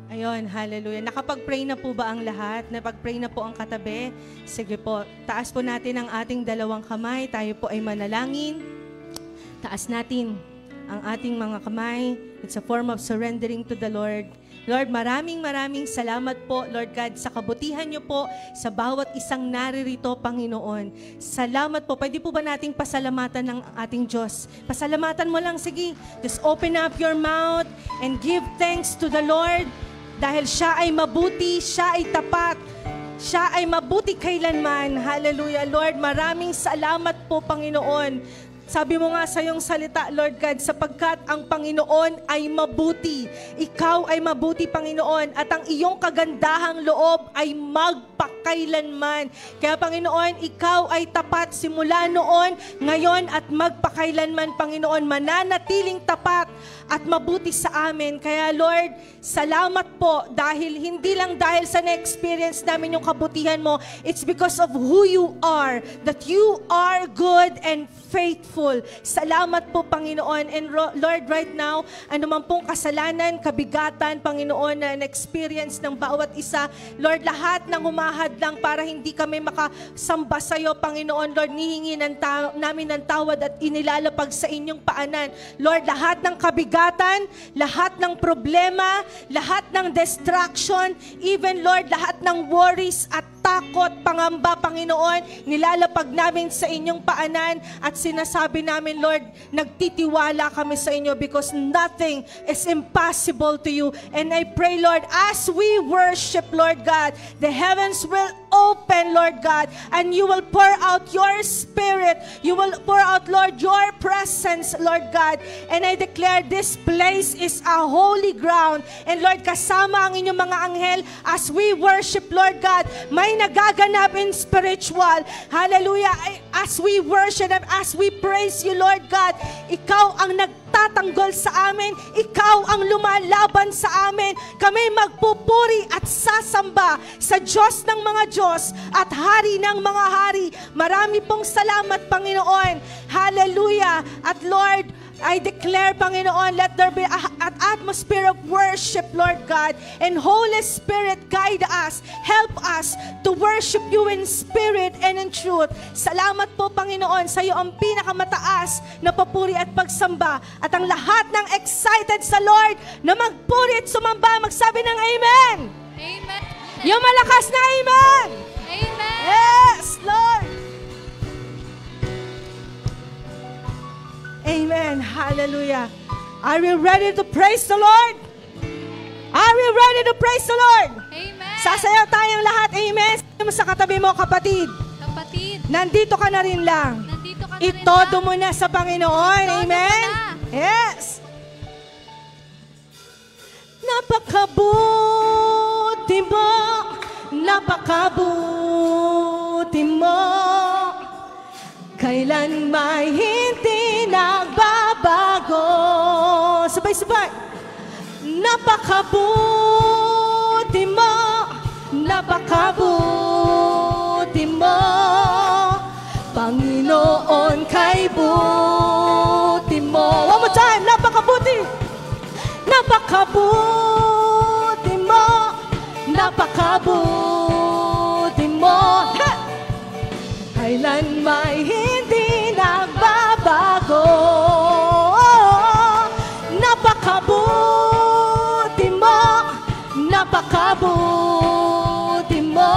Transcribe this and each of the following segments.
Ayun, hallelujah. Nakapag-pray na po ba ang lahat? Napag-pray na po ang katabi? Sige po, taas po natin ang ating dalawang kamay. Tayo po ay manalangin. Taas natin ang ating mga kamay. It's a form of surrendering to the Lord. Lord, maraming salamat po, Lord God, sa kabutihan niyo po sa bawat isang naririto, Panginoon. Salamat po. Pwede po ba nating pasalamatan ng ating Diyos? Pasalamatan mo lang, sige. Just open up your mouth and give thanks to the Lord. Dahil siya ay mabuti, siya ay tapat, siya ay mabuti kailanman. Hallelujah. Lord, maraming salamat po, Panginoon. Sabi mo nga sa iyong salita, Lord God, sapagkat ang Panginoon ay mabuti. Ikaw ay mabuti, Panginoon, at ang iyong kagandahang loob ay magpakailanman. Kaya, Panginoon, ikaw ay tapat simula noon, ngayon at magpakailanman, Panginoon. Mananatiling tapat at mabuti sa amin. Kaya, Lord, salamat po dahil hindi lang dahil sa na-experience namin yung kabutihan mo, it's because of who you are, that you are good and faithful. Salamat po, Panginoon. And Lord, right now, anuman pong kasalanan, kabigatan, Panginoon, na experience ng bawat isa, Lord, lahat ng humahad lang para hindi kami makasamba sa iyo, Panginoon. Lord, nihingi namin ng tawad at inilalapag sa inyong paanan. Lord, lahat ng kabigatan, lahat ng problema, lahat ng distraction, even, Lord, lahat ng worries at takot, pangamba, Panginoon, nilalapag namin sa inyong paanan at sinasabi namin, Lord, nagtitiwala kami sa inyo because nothing is impossible to you. And I pray, Lord, as we worship, Lord God, the heavens will open, Lord God, and you will pour out your Spirit. You will pour out, Lord, your presence, Lord God. And I declare this place is a holy ground. And Lord, kasama ang inyong mga anghel as we worship, Lord God, may nagaganap in spiritual. Hallelujah. As we worship and as we praise you, Lord God, ikaw ang nagtatanggol sa amin. Ikaw ang lumalaban sa amin. Kami magpupuri at sasamba sa Diyos ng mga Diyos at Hari ng mga Hari. Marami pong salamat, Panginoon. Hallelujah. At Lord, I declare, Panginoon, let there be an atmosphere of worship, Lord God. And Holy Spirit, guide us. Help us to worship you in spirit and in truth. Salamat po, Panginoon, sa iyo ang pinakamataas na papuri at pagsamba. At ang lahat ng excited sa Lord na magpuri at sumamba, magsabi ng Amen. Amen. Yung malakas na Amen. Amen. Yes, Lord. Amen. Hallelujah. Are we ready to praise the Lord? Are we ready to praise the Lord? Amen. Sasayaw tayong lahat. Amen. Sabi mo sa katabi mo, kapatid. Kapatid. Nandito ka na rin lang. Nandito ka na Itodo mo na sa Panginoon. Itodo Amen. mo na. Yes. Napakabuti mo. Napakabuti mo. Kailan may hindi nagbabago. Sabay-sabay. Napakabuti mo. Napakabuti mo. Panginoon, kay buti mo. One more time. Napakabuti. Napakabuti mo. Napakabuti mo. Kailan may hindi nagbabago. Napakabuti mo. Napakabuti mo.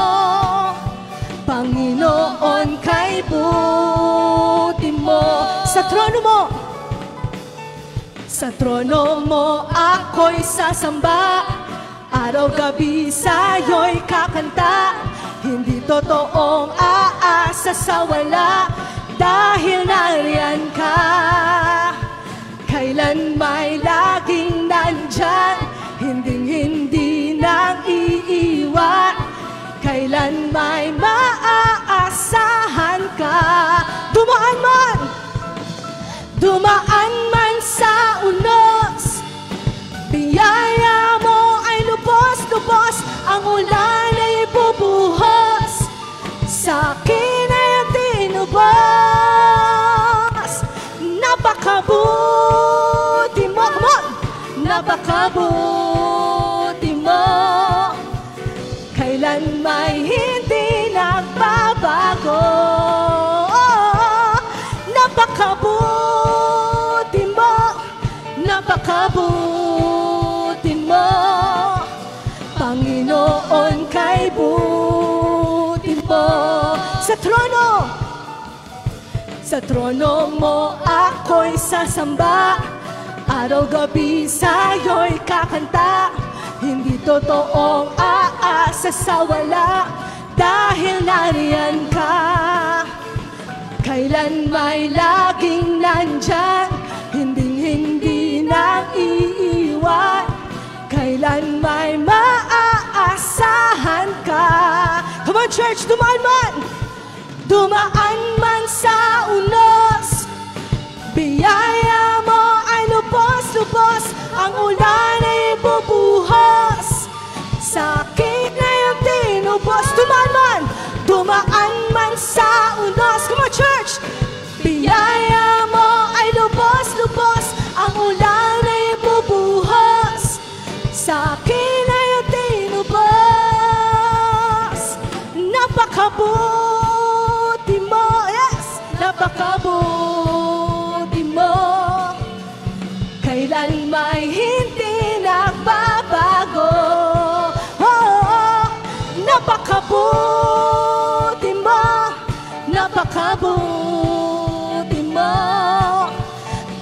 Panginoon, kay buti mo. Sa trono mo. Sa trono mo ako'y sasamba. Araw-gabi sa'yo'y kakanta. Hindi totoong aasa sa wala, dahil nariyan ka. Kailan may laging nandyan, hinding-hindi nang iiwan. Kailan may maaasahan ka. Dumaan man sa unos, biyaya mo ay lubos-lubos. Ang ulan ay bubuhos, sa akin ay tinubos. Napakabuti mo, come on! Napakabuti mo. Sa trono mo ako'y sasamba, araw-gabi sa'yo'y kakanta. Hindi totoong aasa sa wala, dahil nariyan ka. Kailan may laging nandyan, hinding-hindi nang iiwan. Kailan may maaasahan ka. Come on church, dumaan man! Dumaan man sa unos, biyaya mo ay lubos-lubos, ang ulan ay bubuhos, sakit na yung tinubos. Dumaan man! Dumaan man sa unos. Come on church! Biyaya mo ay lubos-lubos, ang ulan ay bubuhos, sakit na yung tinubos. Napakabuti mo, yes! Napakabuti mo, kailan may hindi nagbabago. Napakabuti mo, napakabuti mo,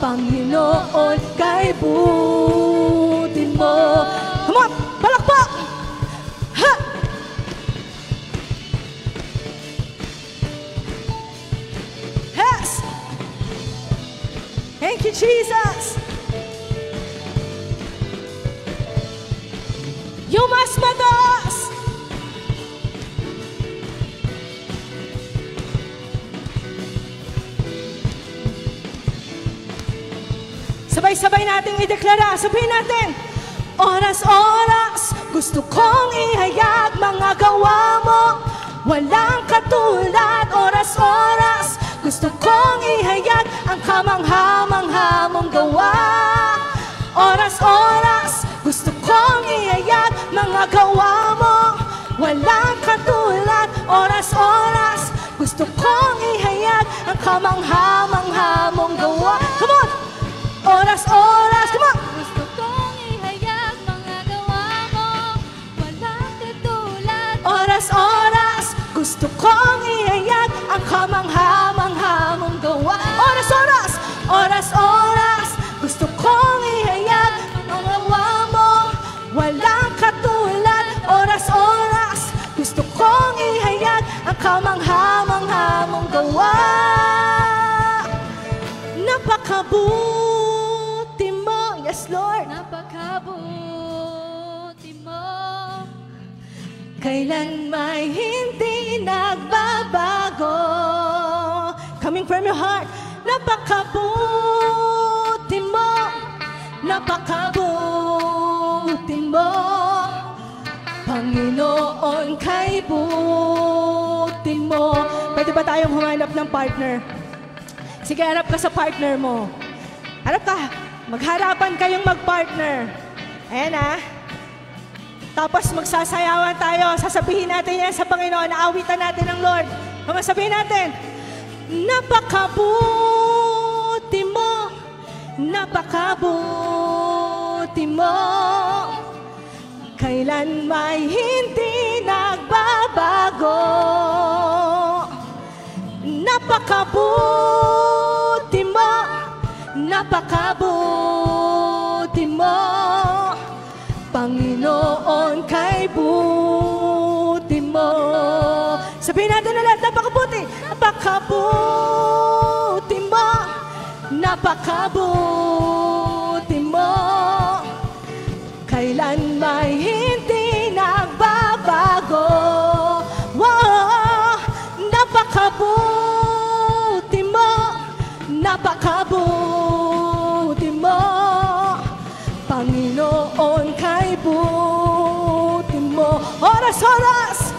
Panginoon, kay buti mo. Come on, palakpak! Ha! Yes! Thank you, Jesus! You mas mataas! Sabay-sabay nating ideklara, sabihin natin, oras-oras, gusto kong ihayag mga gawa mo, walang katulad. Oras-oras, gusto kong ihayag ang kamangha-mangha mong gawa. Oras-oras, gusto kong ihayag mga gawa mo, walang katulad. Oras-oras, gusto kong ihayag ang kamangha-mangha mong gawa. Come on! Oras-oras, come on! Gusto kong ihayag mga gawa mo, walang katulad. Oras-oras, gusto kong ihayag ang kamangha-mangha mong gawa. Oras-oras, oras-oras, gusto kong ihayag ang gawa mo, walang katulad. Oras-oras, gusto kong ihayag ang kamangha-mangha mong gawa. Napakabuti mo, yes Lord. Napakabuti mo, Kailan may hindi nagbabago. Coming from your heart. Napakabuti mo, napakabuti mo, Panginoon, kay buti mo. Pwede ba tayong humanap ng partner? Sige, harap ka sa partner mo. Harap ka. Magharapan kayong mag-partner. Ayan ah. Tapos magsasayawan tayo. Sasabihin natin yan sa Panginoon. Naawitan natin ang Lord. Sabihin natin, napakabuti mo, napakabuti mo, kailan may hindi nagbabago. Napakabuti mo, napakabuti mo, Panginoon, kay buti mo. Sabihin natin na lahat, napakabuti, napakabuti mo, napakabuti mo, kailan may hindi nagbabago. Wow, napakabuti mo, napakabuti mo, Panginoon, kay buti mo. Oras-oras,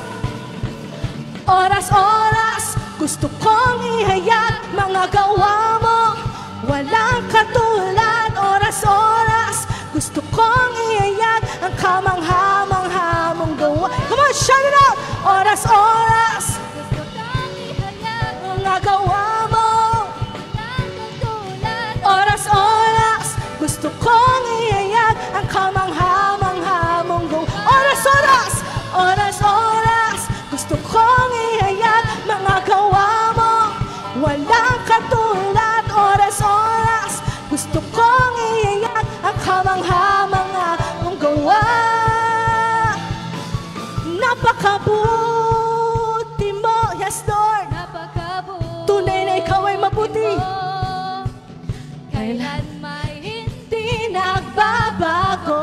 oras-oras, gusto kong ihayag mga gawa mo, walang katulad. Oras-oras, gusto kong ihayag ang kamangha-mangha mong gawa. Come on, shout it out! Oras-oras, gusto kong ihayag mga gawa mo, walang katulad. oras-oras, gusto kong ihayag ang kamangha-mangha mong gawa. Oras-oras, oras-oras, gusto kong ihayag mga gawa mo, walang katulad. Gusto kong iiyak ang kamangha-mangha mong gawa. Napakabuti mo, yes Lord. Napakabuti Tunay na ikaw ay mabuti. mo. Kailan may Di nagbabago.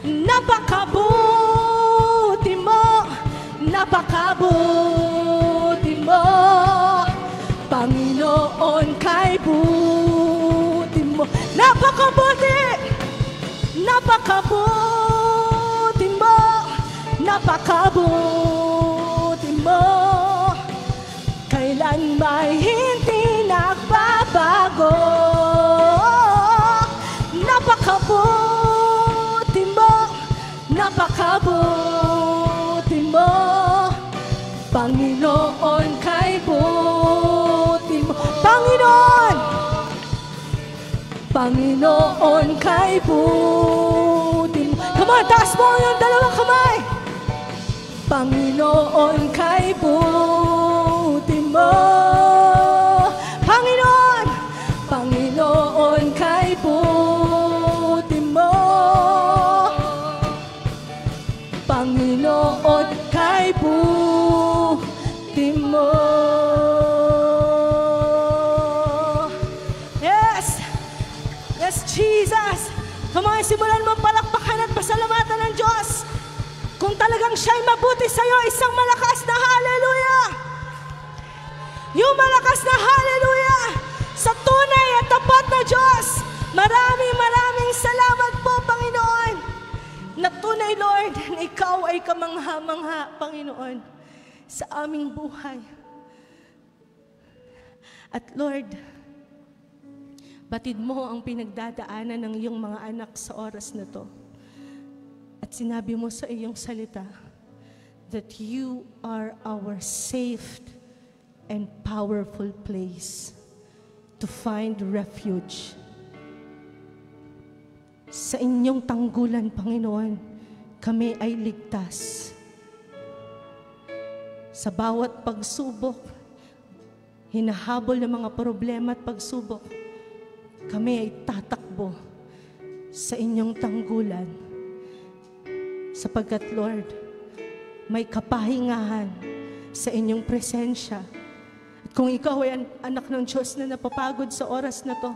Napakabuti mo, napakabuti mo, Panginoon, kay buti mo. Napakabuti, napakabuti mo, napakabuti mo. Kailan may hindi nagbabago. Napakabuti mo, napakabuti mo, Panginoon, kay buti mo. Panginoon, Panginoon, kay buti mo. Come on, taas mo yung dalawang kamay. Panginoon, kay buti mo. Panginoon, Panginoon, kay buti mo. Panginoon, kay buti mo. Yes! Yes, Jesus! Come on, simulan mo palakpakan at pasalamatan ng Diyos. Kung talagang siya'y mabuti sa'yo, isang malakas na hallelujah! Yung malakas na hallelujah sa tunay at tapat na Diyos. Maraming salamat po, Panginoon, na tunay, Lord, na ikaw ay kamangha-mangha, Panginoon, sa aming buhay. At Lord, batid mo ang pinagdadaanan ng iyong mga anak sa oras na to. At sinabi mo sa iyong salita that you are our safe and powerful place to find refuge. Sa inyong tanggulan, Panginoon, kami ay ligtas. Sa bawat pagsubok, hinahabol ng mga problema at pagsubok, kami ay tatakbo sa inyong tanggulan. Sapagkat, Lord, may kapahingahan sa inyong presensya. At kung ikaw ay anak ng Diyos na napapagod sa oras na to,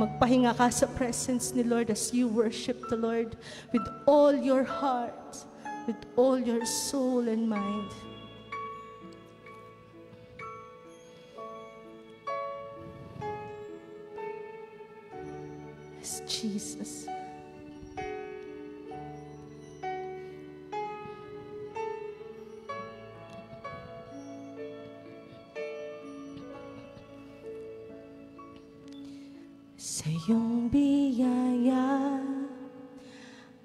magpahinga ka sa presence ni Lord as you worship the Lord with all your heart, with all your soul and mind. Yes, Jesus. Sa iyong biyaya,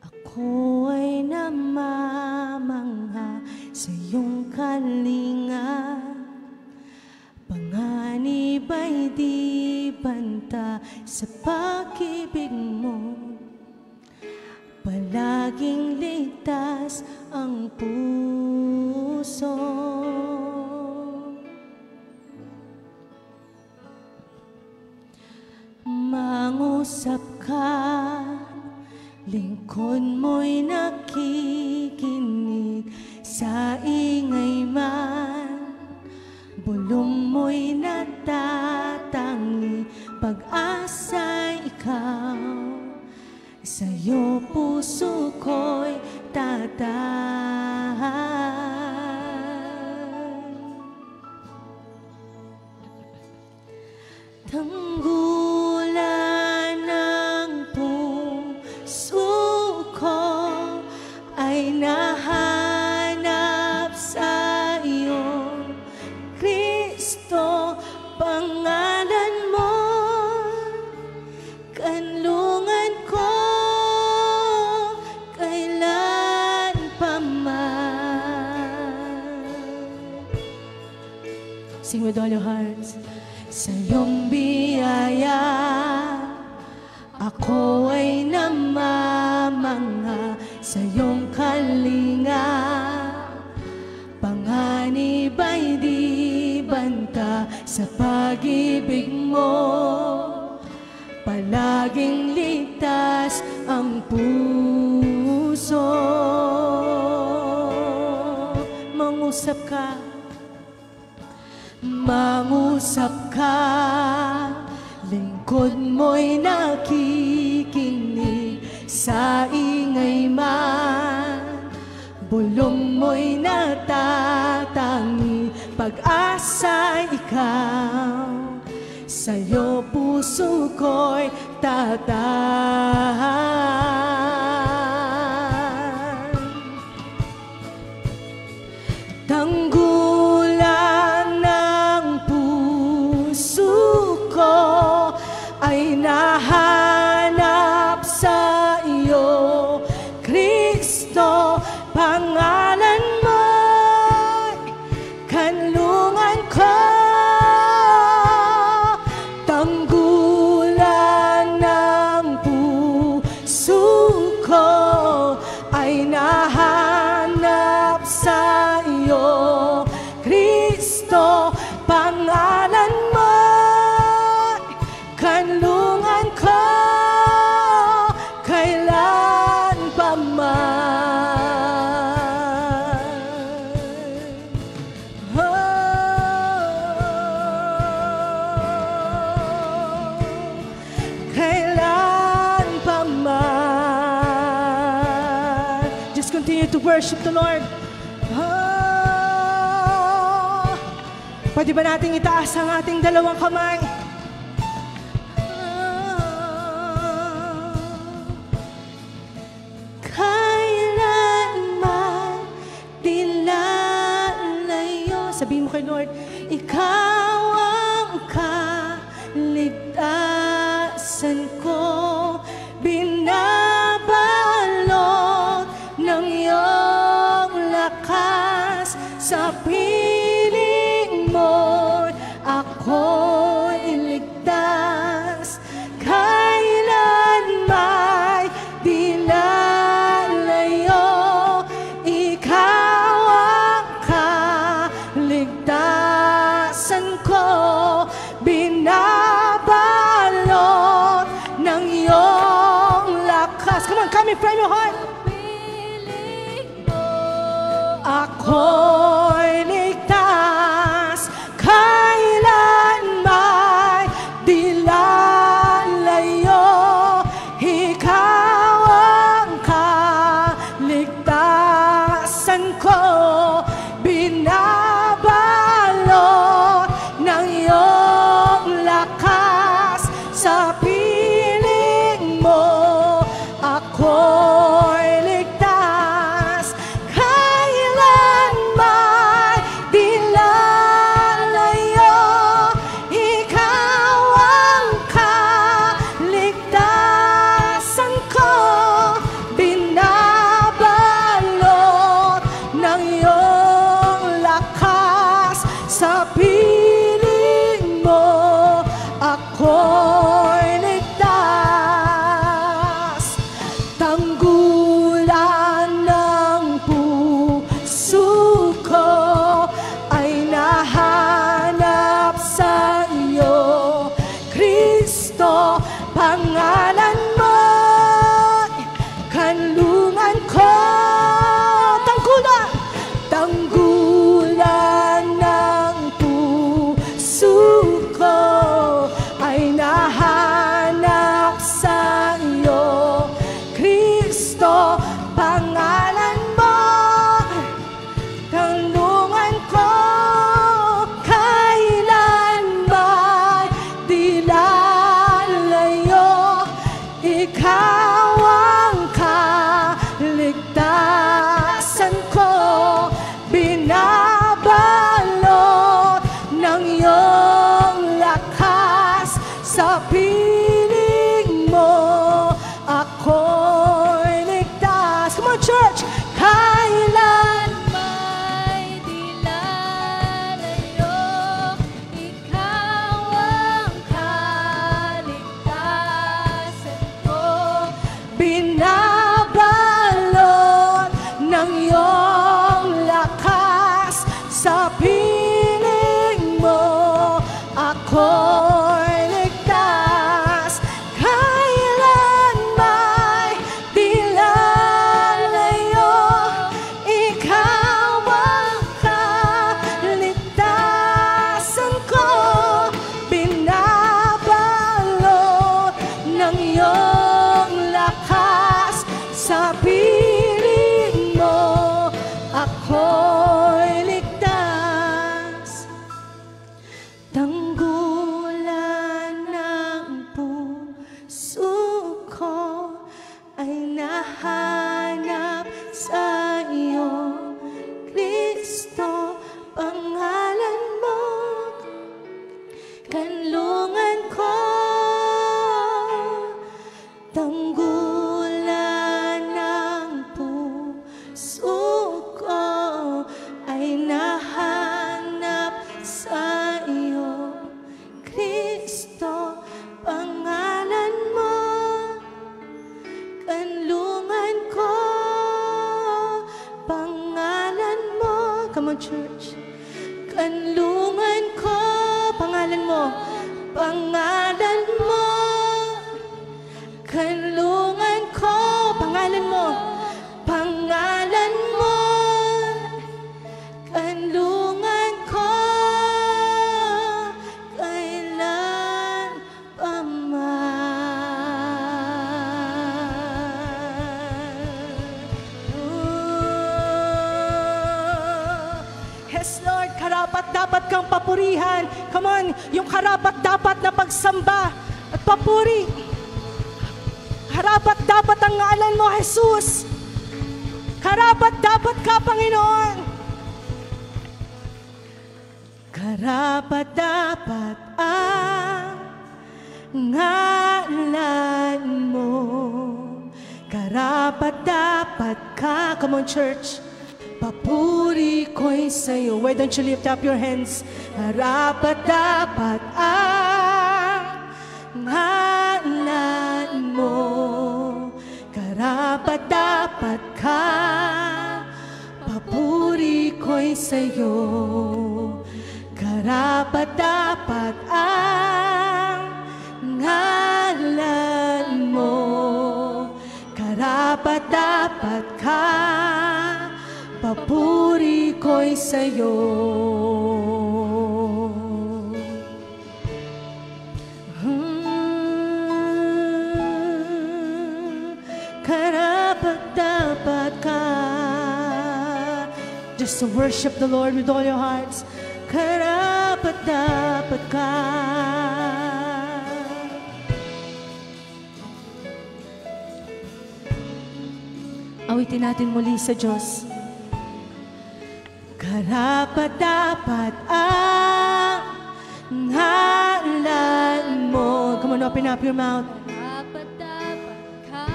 ako ay namamangha. Sa iyong kalinga, panganib ay di banta. Sa pag-ibig mo, palaging ligtas ang puso. Mangusap ka, lingkod mo'y nakikinig. Sa ingay man, bulong mo'y natatangi. Pag-asa'y ikaw, sa'yo puso ko'y tatay. Tanggulan ng puso ko ay nahanap sa iyo, Kristo, pangalan mo, kanlungan ko, kailan pa man. Sing with all your hearts. Sa iyong biyaya, ako ay namamangha. Sa iyong kalinga, panganib ay di banta. Sa pag-ibig mo, laging ligtas ang puso. Mangusap ka, lingkod mo'y nakikinig sa ingay man, bulong mo'y natatangi, pag-asa'y ikaw, sa'yo puso ko'y tatahan. Tanggulan ng puso ko ay nahanap sa iyo, Kristo, pangalan mo'y kanlungan ko. Tanggulan ng puso ko ay nahanap sa iyo, Kristo, pangalan mo'y kanlungan ko, kailan pa man. Kailan pa man. Just continue to worship the Lord. Pwede ba nating itaas ang ating dalawang kamay? Kailanman di lalayo. Sabihin mo kay Lord, ikaw ang kaligtasan ko, binabalot ng iyong lakas sa piling mo, ako'y iligtas. Kailan may di lalayo, ikaw ang kaligtasan ko, binabalot ng iyong lakas. Come on, come in, frame your heart. Ako'y ligtas, kailan may di lalayo, ikaw ang kaligtasan ko, binabalot ng iyong lakas sa piling mo, ako'y ligtas. Kailan may di lalayo, ikaw ang kaligtasan ko, binabalot ng iyong lakas sa piling mo, ako'y ligtas. Tanggulan ng puso ko ay nahanap sa iyo, Kristo, pangalan mo'y kanlungan ko. Tanggulan ng puso ko ay nahanap sa iyo, Kristo, pangalan mo, kanlungan ko. Kailan may di lalayo, ikaw ang kaligtasan ko, binabalot ng iyong lakas sa piling mo, ako'y ligtas. Come on, church! Kailan May di lalayo, ikaw ang kaligtasan ko, binabalot ng iyong lakas sa piling mo, ako'y ligtas. karapat-dapat kang papurihan. Come on, yung karapat-dapat na pagsamba at papuri. Karapat-dapat ang ngalan mo, Jesus. Karapat-dapat ka, Panginoon. Karapat-dapat ang ngalan mo. Karapat-dapat ka. Come on, church. Papuri ko'y sa'yo. Why don't you lift up your hands? Karapat-dapat ang ngalan mo. Karapat-dapat ka. Papuri ko'y sa'yo. Karapat-dapat ang ngalan mo. Karapat-dapat ka. Papuri ko'y sa'yo. Karapat-dapat ka. Just to worship the Lord with all your hearts. Karapat-dapat ka. Awitin natin muli sa Diyos. Karapat-dapat ang ngalan mo. Come on, open up your mouth. Karapat-dapat ka,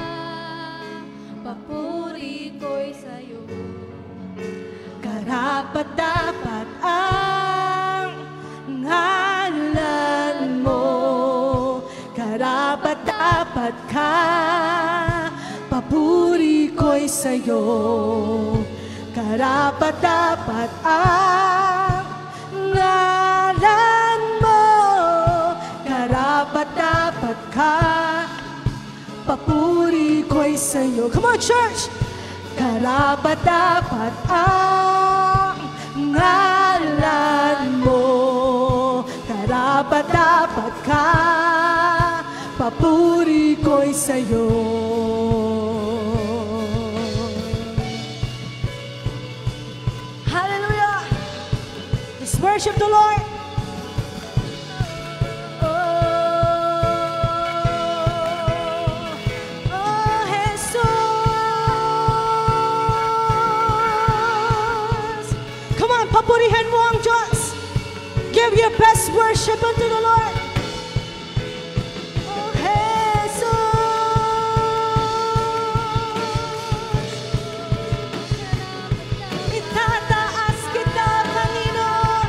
papuri ko'y sa'yo. Karapat-dapat ang ngalan mo. Karapat-dapat ka, papuri ko'y sa'yo. Karapat-dapat ang ngalan mo. Karapat-dapat ka, papuri ko'y sa'yo. Come on, church! Karapat-dapat ang ngalan mo. Karapat-dapat ka, papuri ko'y sa'yo. Hallelujah! Let's worship the Lord. Papurihan mo ang Diyos. Give your best worship unto the Lord. Oh, Jesus. Itataas kita, Panginoon.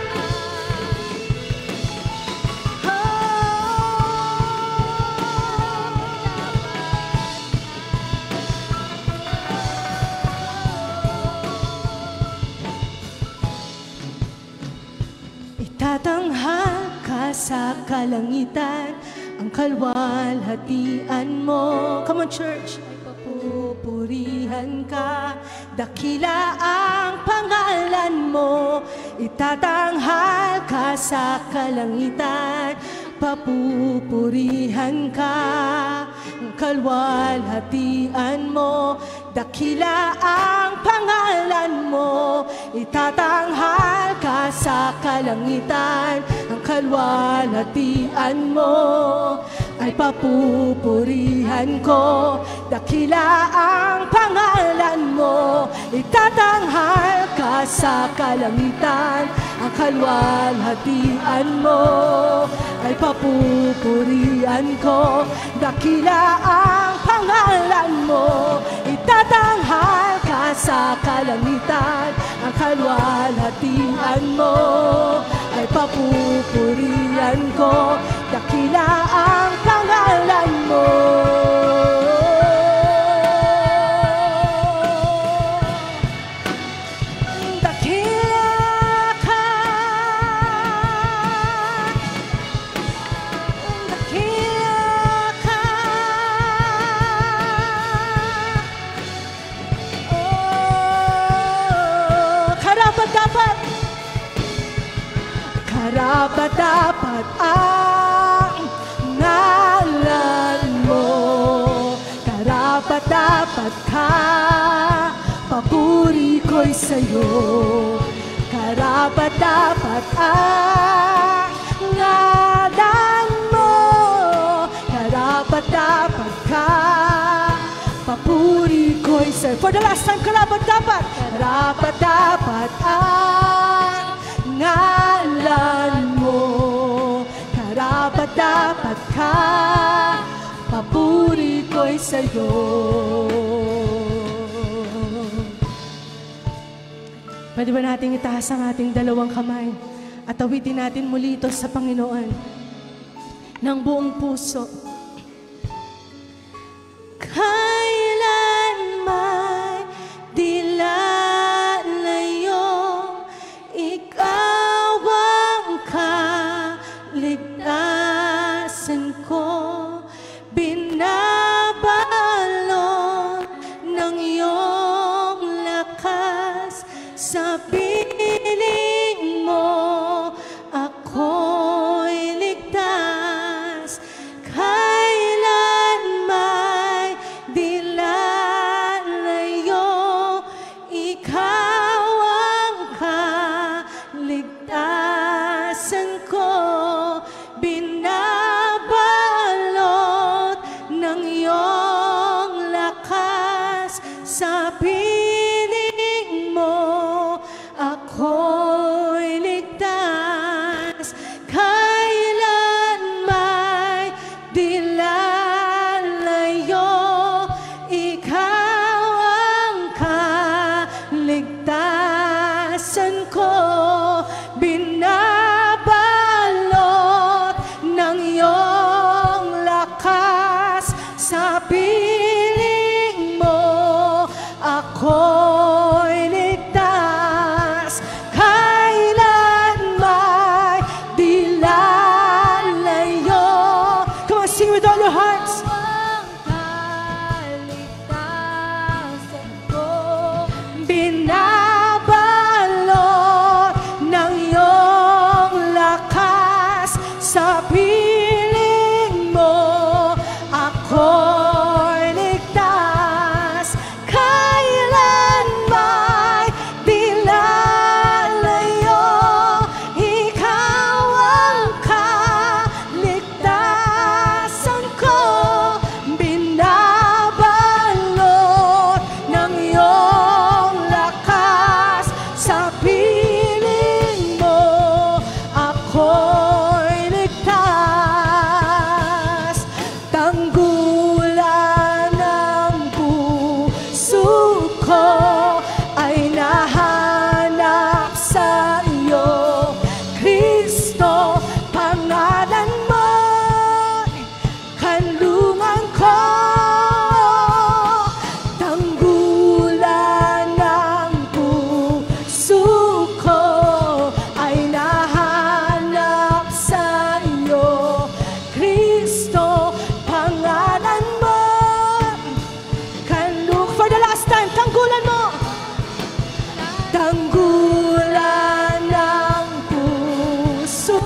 Tatanghal ka sa kalangitan, ang kalwalhatian mo. Come on, church. Ay papupurihan ka, dakila ang pangalan mo. Itatanghal ka sa kalangitan, papupurihan ka, ang kalwalhatian mo. Dakila ang pangalan mo. Itatanghal ka sa kalangitan, ang kalwalhatian mo ay papupurihan ko. Dakila ang pangalan mo. Itatanghal ka sa kalangitan, ang kalwalhatian mo ay papupurihan ko. Dakila ang pangalan mo. Itatanghal ka sa kalangitan, ang kalwalhatian mo ay papupurihan ko. Dakila ang pangalan mo. Karapat-dapat ang ngalan mo. Karapat-dapat ka, papuri ko'y sa'yo. karapat-dapat ang ngalan mo, karapat-dapat ka, papuri ko'y sa'yo. For the last time, karapat-dapat, karapat-dapat ang ngalan mo, karapat-dapat ka, papuri ko'y sa'yo. Pwede ba nating itaas ang ating dalawang kamay at awitin natin muli ito sa Panginoon ng buong puso. Kailanman di lalayo, ikaw ang kaligtasan ko, binabalot ng iyong lakas sa piling mo, ako'y ligtas. Kailanman di lalayo, ikaw ang kaligtasan ko, binabalot ng iyong lakas sa piling mo, ako'y ligtas. Kailanman di lalayo, ikaw ang kaligtasan ko, binabalot ng iyong lakas sa piling mo, ako'y ligtas. Kailanman di lalayo. Come on, sing with all your hearts. Binabalot ng iyong lakas sa piling mo, ako'y ligtas. Kailanman di lalayo, ikaw ang kaligtasan ko, binabalot ng iyong lakas sa piling mo, ako'y ligtas. Tanggulan ng puso ko ay nahanap sa iyo, Kristo, pangalan mo, kanlungan ko. Tanggulan ng puso ko ay nahanap sa iyo, Kristo, pangalan mo, for the last time, tanggulan mo. Tanggulan ng puso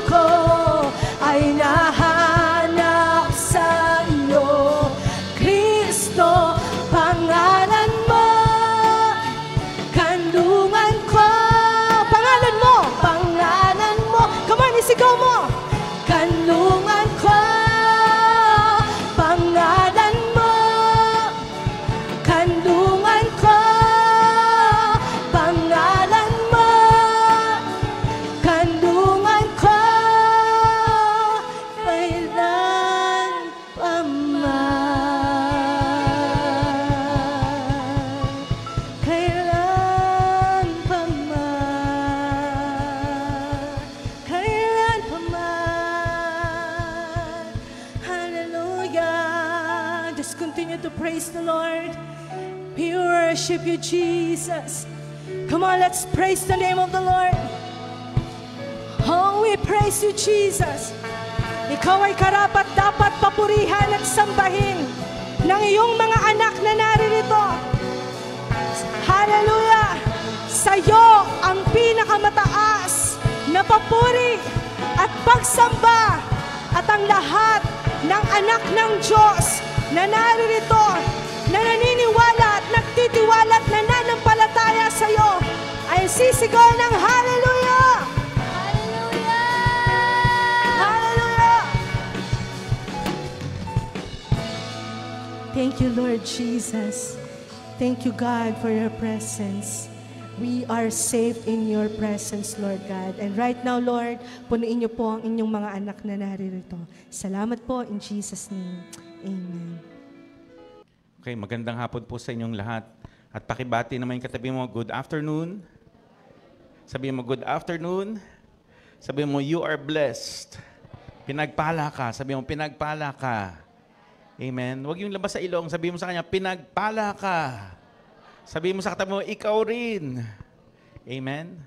ko ay nahanap sa iyo, Kristo, pangalan mo, kanlungan ko. Pangalan mo, pangalan mo. Come on, isigaw mo. Kanlungan ko, pangalan mo, kanlungan ko, pangalan mo, kanlungan ko, kailan pa man, kailan pa man, kailan pa man. Hallelujah. Just continue to praise the Lord. We worship you, Jesus. Come on, let's praise the name of the Lord. Oh, we praise you, Jesus. Ikaw ay karapat-dapat papurihan at sambahin ng iyong mga anak na naririto. Hallelujah! Sa'yo ang pinakamataas na papuri at pagsamba, at ang lahat ng anak ng Diyos na naririto, na naniniwala at nagtitiwala at nananampalataya sa iyo, ay magsisigaw ng hallelujah! Hallelujah! Hallelujah! Thank you, Lord Jesus. Thank you, God, for your presence. We are safe in your presence, Lord God. And right now, Lord, punuin niyo po ang inyong mga anak na naririto. Salamat po in Jesus' name. Amen. Okay, magandang hapon po sa inyong lahat. At pakibati naman yung katabi mo, good afternoon. Sabihin mo, good afternoon. Sabihin mo, you are blessed. Pinagpala ka. Sabihin mo, pinagpala ka. Amen. Huwag yung labas sa ilong. Sabihin mo sa kanya, pinagpala ka. Sabihin mo sa katabi mo, ikaw rin. Amen.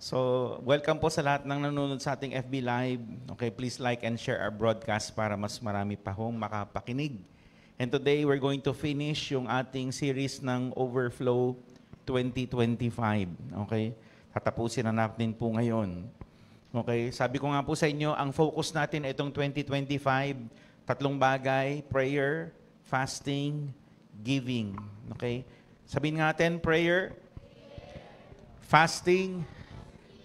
So, welcome po sa lahat ng nanonood sa ating FB Live. Okay, please like and share our broadcast para mas marami pa hong makapakinig. And today, we're going to finish yung ating series ng Overflow 2025. Okay? Tatapusin na natin po ngayon. Okay? Sabi ko nga po sa inyo, ang focus natin itong 2025, 3 bagay, prayer, fasting, giving. Okay? Sabihin natin, prayer, fasting,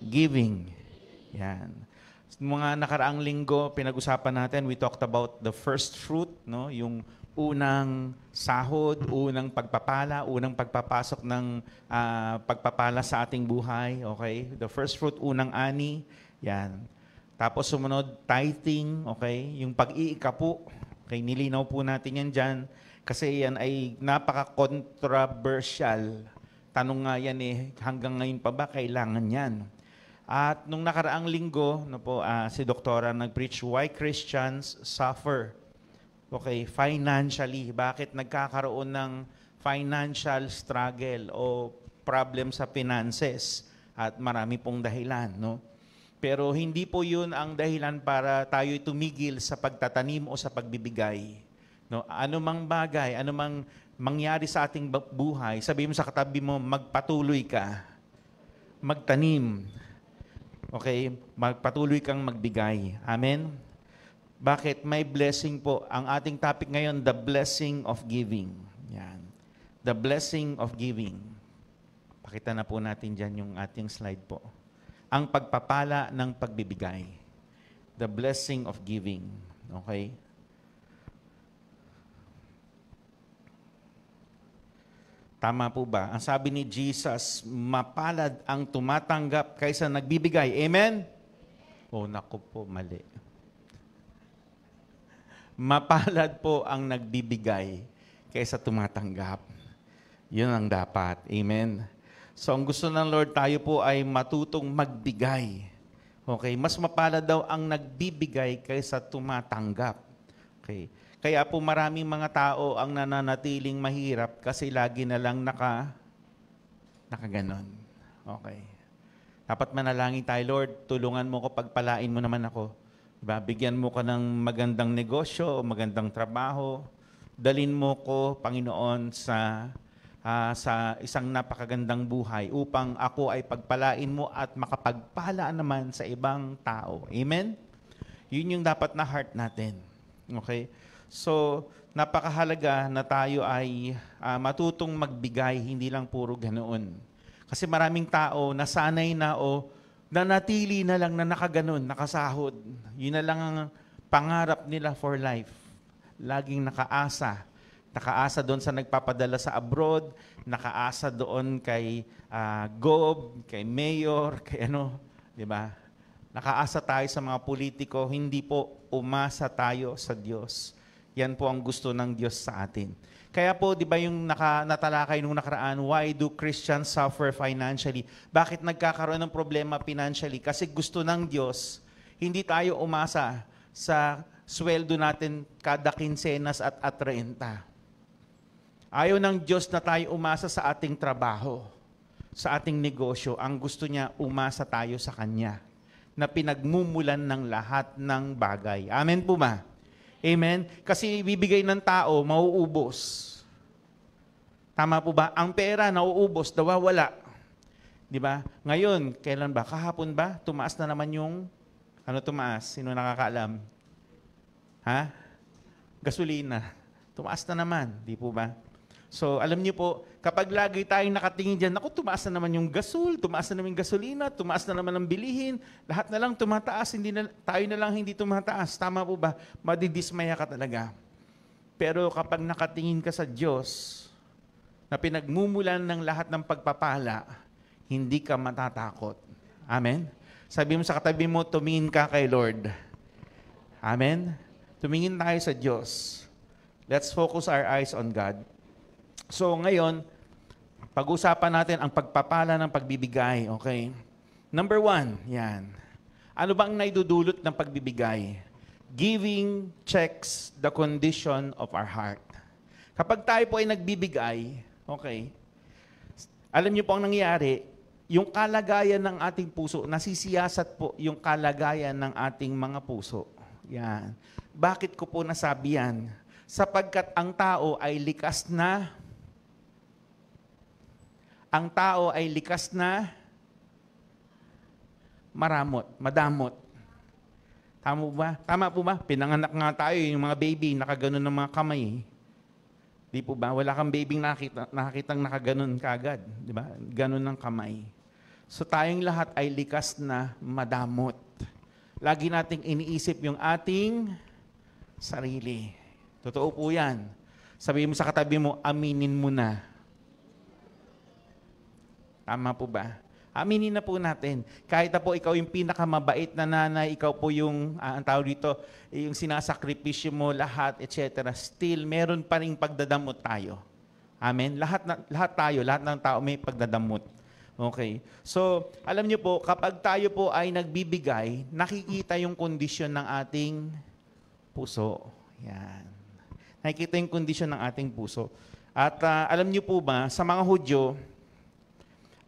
giving. Yan. Mga nakaraang linggo, pinag-usapan natin, we talked about the first fruit, no? Yung unang sahod, unang pagpapala, unang pagpapasok ng pagpapala sa ating buhay. Okay? The first fruit, unang ani. Yan. Tapos sumunod, tithing. Okay? Yung pag-iikapo. Okay? Nilinaw po natin yan dyan. Kasi yan ay napaka-controversial. Tanong nga yan hanggang ngayon pa ba kailangan yan? At nung nakaraang linggo, si Doktora nag-preach, why Christians suffer? Okay, financially. Bakit nagkakaroon ng financial struggle o problem sa finances? At marami pong dahilan, no? Pero hindi po yun ang dahilan para tayo tumigil sa pagtatanim o sa pagbibigay. No, anumang bagay, anumang mangyari sa ating buhay, sabihin mo sa katabi mo, magpatuloy ka. Magtanim. Okay? Magpatuloy kang magbigay. Amen? Bakit? May blessing po. Ang ating topic ngayon, the blessing of giving. Yan. The blessing of giving. Pakita na po natin dyan yung ating slide po. Ang pagpapala ng pagbibigay. The blessing of giving. Okay? Tama po ba? Ang sabi ni Jesus, mapalad ang tumatanggap kaysa nagbibigay. Amen? Oh, naku po, mali. Mapalad po ang nagbibigay kaysa tumatanggap. Yun ang dapat. Amen? So, ang gusto ng Lord, tayo po ay matutong magbigay. Okay? Mas mapalad daw ang nagbibigay kaysa tumatanggap. Okay? Kaya po maraming mga tao ang nananatiling mahirap kasi lagi na lang nakaganon. Okay. Dapat manalangin tayo, Lord, tulungan mo ko, pagpalain mo naman ako. Diba? Bigyan mo ko ng magandang negosyo, magandang trabaho. Dalin mo ko, Panginoon, sa isang napakagandang buhay upang ako ay pagpalain mo at makapagpala naman sa ibang tao. Amen? Yun yung dapat na heart natin. Okay? So, napakahalaga na tayo ay matutong magbigay, hindi lang puro ganoon. Kasi maraming tao nasanay na o nanatili na lang na nakaganon, nakasahod. Yun na lang ang pangarap nila for life. Laging nakaasa. Nakaasa doon sa nagpapadala sa abroad, nakaasa doon kay Gob, kay Mayor, kay di ba? Nakaasa tayo sa mga politiko, hindi po umasa tayo sa Diyos. Yan po ang gusto ng Diyos sa atin. Kaya po, di ba yung natalakay nung nakaraan, why do Christians suffer financially? Bakit nagkakaroon ng problema financially? Kasi gusto ng Diyos, hindi tayo umasa sa sweldo natin kada kinsenas at 30. Ayaw ng Diyos na tayo umasa sa ating trabaho, sa ating negosyo. Ang gusto niya, umasa tayo sa Kanya, na pinagmumulan ng lahat ng bagay. Amen po ba? Amen? Kasi bibigay ng tao, mauubos. Tama po ba? Ang pera, nauubos, nawawala. Di ba? Ngayon, kailan ba? Kahapon ba? Tumaas na naman yung, tumaas? Sino nakakaalam? Ha? Gasolina. Tumaas na naman. Di po ba? So, alam niyo po, kapag lagi tayong nakatingin dyan, naku, tumaas na naman yung gasol, tumaas na naman yung gasolina, tumaas na naman ang bilihin, lahat na lang tumataas, tayo na lang hindi tumataas. Tama po ba? Madidismaya ka talaga. Pero kapag nakatingin ka sa Diyos, na pinagmumulan ng lahat ng pagpapala, hindi ka matatakot. Amen? Sabi mo sa katabi mo, tumingin ka kay Lord. Amen? Tumingin tayo sa Diyos. Let's focus our eyes on God. So ngayon, pag-usapan natin ang pagpapala ng pagbibigay. Okay? Number 1, yan. Ano ba ang naidudulot ng pagbibigay? Giving checks the condition of our heart. Kapag tayo po ay nagbibigay, okay, alam niyo po ang nangyayari, yung kalagayan ng ating puso, nasisiyasat po yung kalagayan ng ating mga puso. Yan. Bakit ko po nasabi yan? Sapagkat ang tao ay likas na madamot. Tama po ba? Pinanganak nga tayo, yung mga baby, nakaganon ng mga kamay. Di po ba? Wala kang baby nakakitang nakaganon kagad. Di ba? Ganon ng kamay. So tayong lahat ay likas na madamot. Lagi nating iniisip yung ating sarili. Totoo po yan. Sabihin mo sa katabi mo, aminin mo na. Tama po ba? Aminin na po natin. Kahit na po ikaw yung pinakamabait na nanay, ikaw po yung, ang tawag dito, yung sinasakripisyo mo, lahat, etc. Still, meron pa rin pagdadamot tayo. Amen? Lahat ng tao may pagdadamot. Okay. So, alam niyo po, kapag tayo po ay nagbibigay, nakikita yung kondisyon ng ating puso. Yan. Nakikita yung kondisyon ng ating puso. At alam niyo po ba, sa mga Hudyo,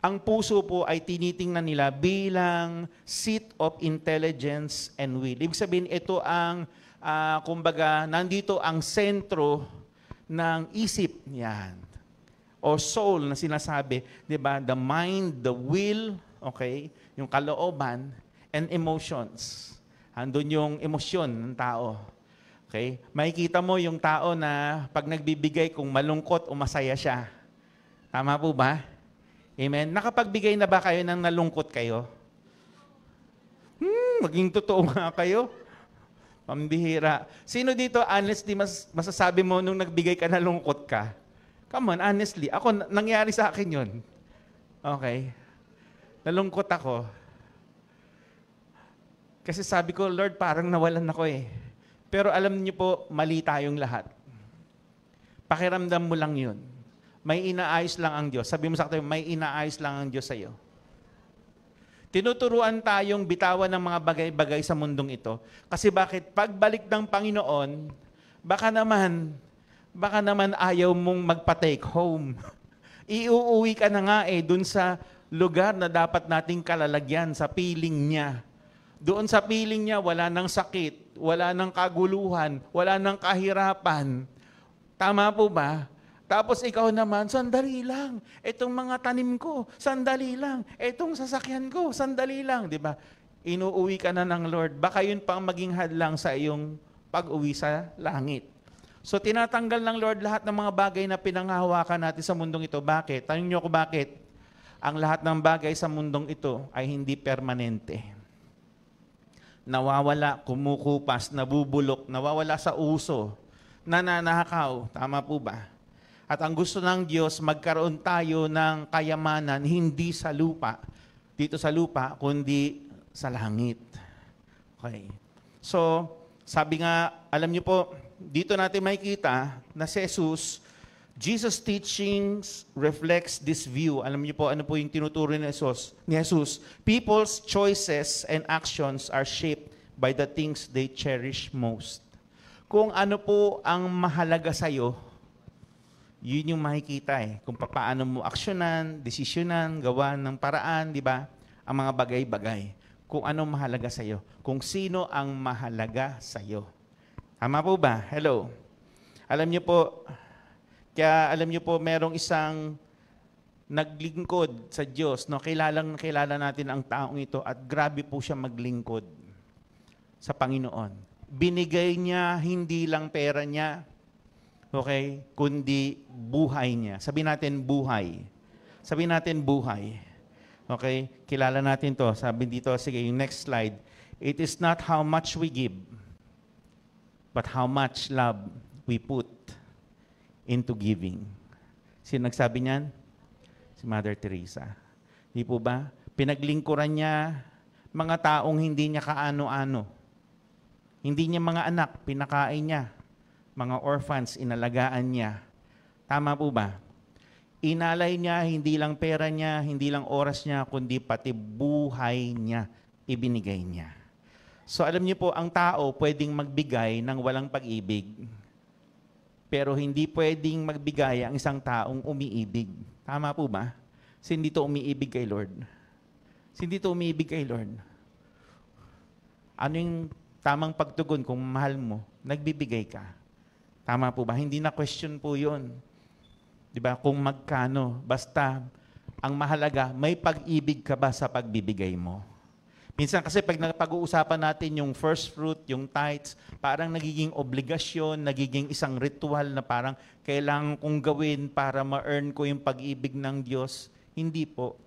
ang puso po ay tinitingnan nila bilang seat of intelligence and will. Ibig sabihin, ito ang, kumbaga, nandito ang sentro ng isip. Yan. O soul na sinasabi. Diba? The mind, the will, okay? Yung kalooban, and emotions. Andun yung emosyon ng tao. Okay? Makikita mo yung tao na pag nagbibigay kung malungkot o masaya siya. Tama po ba? Amen? Nakapagbigay na ba kayo ng nalungkot kayo? Maging totoo nga kayo. Pambihira. Sino dito, honestly, masasabi mo nung nagbigay ka, nalungkot ka? Come on, honestly. Ako, nangyari sa akin yun. Okay. Nalungkot ako. Kasi sabi ko, Lord, parang nawalan ako eh. Pero alam niyo po, mali tayong lahat. Pakiramdam mo lang yun. May inaayos lang ang Diyos. Sabi mo sa katabi, may inaayos lang ang Diyos sa iyo. Tinuturuan tayong bitawan ng mga bagay-bagay sa mundong ito. Kasi bakit? Pagbalik ng Panginoon, baka naman ayaw mong magpa-take home. Iuuwi ka na nga dun sa lugar na dapat nating kalalagyan, sa piling niya. Doon sa piling niya, wala nang sakit, wala nang kaguluhan, wala nang kahirapan. Tama po ba? Tapos ikaw naman, sandali lang. Itong mga tanim ko, sandali lang. Itong sasakyan ko, sandali lang. Diba? Inuuwi ka na ng Lord. Baka yun pang maging hadlang sa iyong pag-uwi sa langit. So tinatanggal ng Lord lahat ng mga bagay na pinanghahawakan natin sa mundong ito. Bakit? Tanong niyo ako bakit? Ang lahat ng bagay sa mundong ito ay hindi permanente. Nawawala, kumukupas, nabubulok, nawawala sa uso, nananakaw. Tama po ba? At ang gusto ng Diyos, magkaroon tayo ng kayamanan, hindi sa lupa, dito sa lupa, kundi sa langit. Okay. So, sabi nga, alam niyo po, dito natin makikita na si Jesus' teachings reflects this view. Alam niyo po, ano po yung tinuturo ni Jesus? People's choices and actions are shaped by the things they cherish most. Kung ano po ang mahalaga sa'yo, yun yung makikita kung paano mo aksyonan, desisyonan, gawa ng paraan, di ba? Ang mga bagay-bagay. Kung ano mahalaga sa'yo. Kung sino ang mahalaga sa'yo. Tama po ba? Hello. Alam niyo po, merong isang naglingkod sa Diyos. No? Kilala natin ang taong ito at grabe po siya maglingkod sa Panginoon. Binigay niya hindi lang pera niya, Okay? Kundi buhay niya. Sabi natin buhay. Sabi natin buhay. Okay? Kilala natin to. Sabi dito, sige, yung next slide. It is not how much we give, but how much love we put into giving. Sino nagsabi niyan? Si Mother Teresa. Di po ba? Pinaglingkuran niya mga taong hindi niya kaano-ano. Hindi niya mga anak, pinakain niya. Mga orphans, inalagaan niya. Tama po ba? Inalay niya, hindi lang pera niya, hindi lang oras niya, kundi pati buhay niya, ibinigay niya. So alam niyo po, ang tao pwedeng magbigay ng walang pag-ibig. Pero hindi pwedeng magbigay ang isang taong umiibig. Tama po ba? Kasi hindi ito umiibig kay Lord. Kasi hindi ito umiibig kay Lord. Ano yung tamang pagtugon kung mahal mo? Nagbibigay ka. Tama po ba? Hindi na question po yun. Diba? Kung magkano. Basta, ang mahalaga, may pag-ibig ka ba sa pagbibigay mo? Minsan kasi pag napag-uusapan natin yung first fruit, yung tithes, parang nagiging obligasyon, nagiging isang ritual na parang kailangan kong gawin para ma-earn ko yung pag-ibig ng Diyos. Hindi po.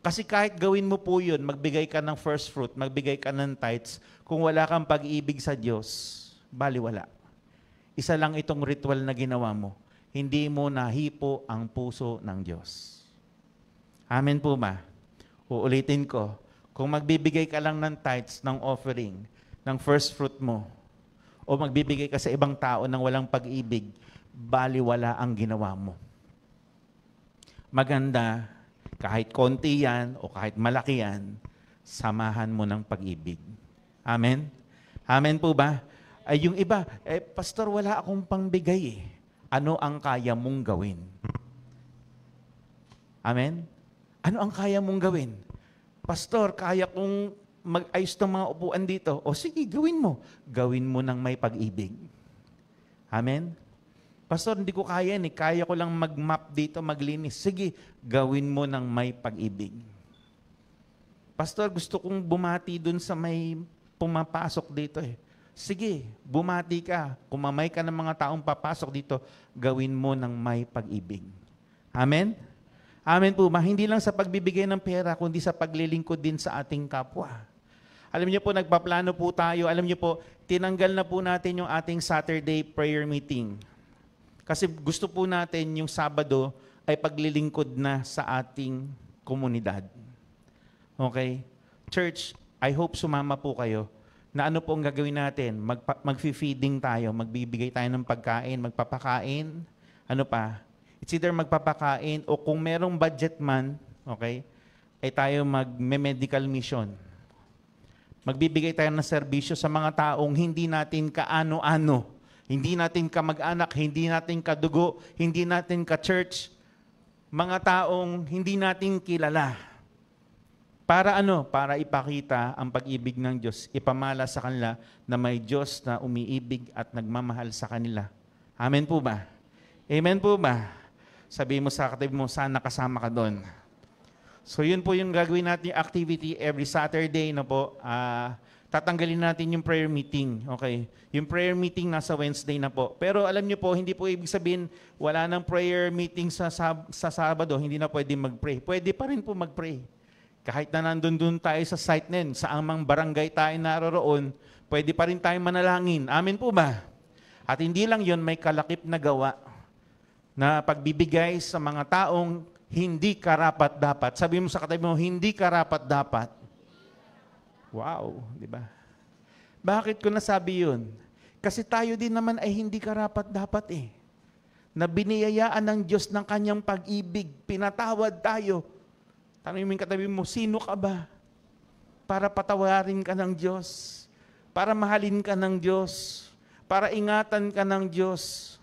Kasi kahit gawin mo po yun, magbigay ka ng first fruit, magbigay ka ng tithes, kung wala kang pag-ibig sa Diyos, baliwala. Isa lang itong ritual na ginawa mo. Hindi mo nahipo ang puso ng Diyos. Amen po ba? Uulitin ko. Kung magbibigay ka lang ng tithes, ng offering, ng first fruit mo, o magbibigay ka sa ibang tao ng walang pag-ibig, baliwala ang ginawa mo. Maganda, kahit konti yan o kahit malaki yan, samahan mo ng pag-ibig. Amen? Amen po ba? Ay yung iba, Pastor, wala akong pangbigay eh. Ano ang kaya mong gawin? Amen? Ano ang kaya mong gawin? Pastor, kaya kong mag-ayos ng mga upuan dito. O sige, gawin mo. Gawin mo ng may pag-ibig. Amen? Pastor, hindi ko kaya eh. Kaya ko lang mag-map dito, maglinis. Sige, gawin mo ng may pag-ibig. Pastor, gusto kong bumati dun sa may pumapasok dito eh. Sige, bumati ka. Kumamay ka ng mga taong papasok dito, gawin mo ng may pag-ibig. Amen? Amen po ba? Hindi lang sa pagbibigay ng pera, kundi sa paglilingkod din sa ating kapwa. Alam niyo po, nagpaplano po tayo. Alam niyo po, tinanggal na po natin yung ating Saturday prayer meeting. Kasi gusto po natin yung Sabado ay paglilingkod na sa ating komunidad. Okay? Church, I hope sumama po kayo na ano po ang gagawin natin. Mag-feeding tayo, magbibigay tayo ng pagkain, magpapakain. Ano pa? It's either magpapakain o kung merong budget man, okay, ay tayo mag-medical mission. Magbibigay tayo ng serbisyo sa mga taong hindi natin kaano-ano. Hindi natin kamag-anak, hindi natin kadugo, hindi natin ka-church, mga taong hindi natin kilala. Para ano? Para ipakita ang pag-ibig ng Diyos, ipamala sa kanila na may Diyos na umiibig at nagmamahal sa kanila. Amen po ba? Amen po ba? Sabi mo sa katabi mo, sana kasama ka doon. So yun po yung gagawin natin yung activity every Saturday na po. Tatanggalin natin yung prayer meeting. Okay? Yung prayer meeting nasa Wednesday na po. Pero alam niyo po, hindi po ibig sabihin wala nang prayer meeting sa Sabado, hindi na pwede mag-pray. Pwede pa rin po mag-pray. Kahit na nandun tayo sa site na yun, sa amang barangay tayo naroroon, pwede pa rin tayo manalangin. Amen po ba? At hindi lang yun, may kalakip na gawa na pagbibigay sa mga taong hindi karapat-dapat. Sabi mo sa katabi mo, hindi karapat-dapat. Wow, di ba? Bakit ko nasabi yun? Kasi tayo din naman ay hindi karapat-dapat eh. Na biniyayaan ng Diyos ng kanyang pag-ibig, pinatawad tayo. Tanungin mo yung katabi mo, sino ka ba? Para patawarin ka ng Diyos, para mahalin ka ng Diyos, para ingatan ka ng Diyos.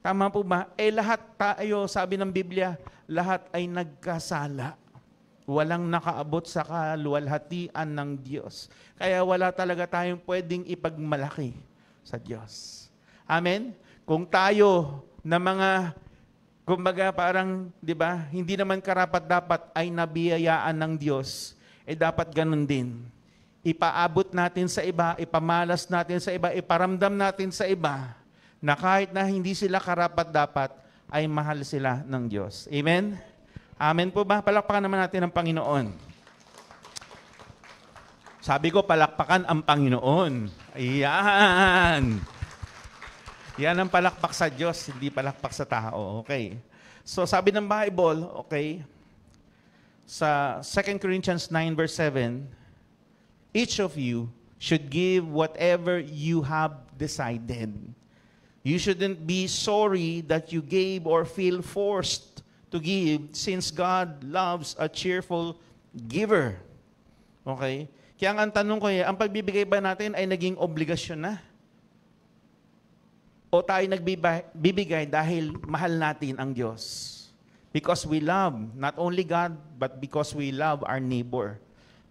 Tama po ba? Lahat tayo, sabi ng Biblia, lahat ay nagkasala. Walang nakaabot sa kaluwalhatian ng Diyos. Kaya wala talaga tayong pwedeng ipagmalaki sa Diyos. Amen? Kung tayo na mga, kumbaga parang, di ba, hindi naman karapat-dapat ay nabiyayaan ng Diyos, dapat ganun din. Ipaabot natin sa iba, ipamalas natin sa iba, iparamdam natin sa iba na kahit na hindi sila karapat-dapat, ay mahal sila ng Diyos. Amen? Amen po ba? Palakpakan naman natin ang Panginoon. Sabi ko, palakpakan ang Panginoon. Ayan. Yan ang palakpak sa Diyos, hindi palakpak sa tao. Okay. So sabi ng Bible, okay, sa 2 Corinthians 9 verse 7, each of you should give whatever you have decided. You shouldn't be sorry that you gave or feel forced to give, since God loves a cheerful giver. Okay? Kaya ang tanong ko ang pagbibigay ba natin ay naging obligasyon na? O tayo nagbibigay dahil mahal natin ang Diyos? Because we love not only God, but because we love our neighbor.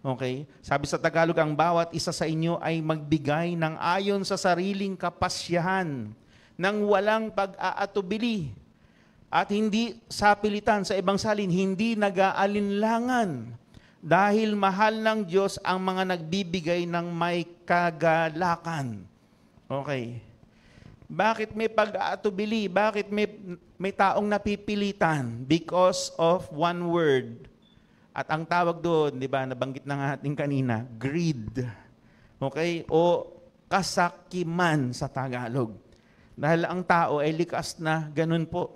Okay? Sabi sa Tagalog, ang bawat isa sa inyo ay magbigay ng ayon sa sariling kapasyahan, nang walang pag-aatubili at hindi sa pilitan. Sa ibang salin, hindi nag-aalinlangan, dahil mahal ng Diyos ang mga nagbibigay ng may kagalakan. Okay. Bakit may pag-aatubili? Bakit may taong napipilitan? Because of one word. At ang tawag doon, di ba, nabanggit na nga ating kanina, greed. Okay? O kasakiman sa Tagalog. Dahil ang tao ay likas na ganun po.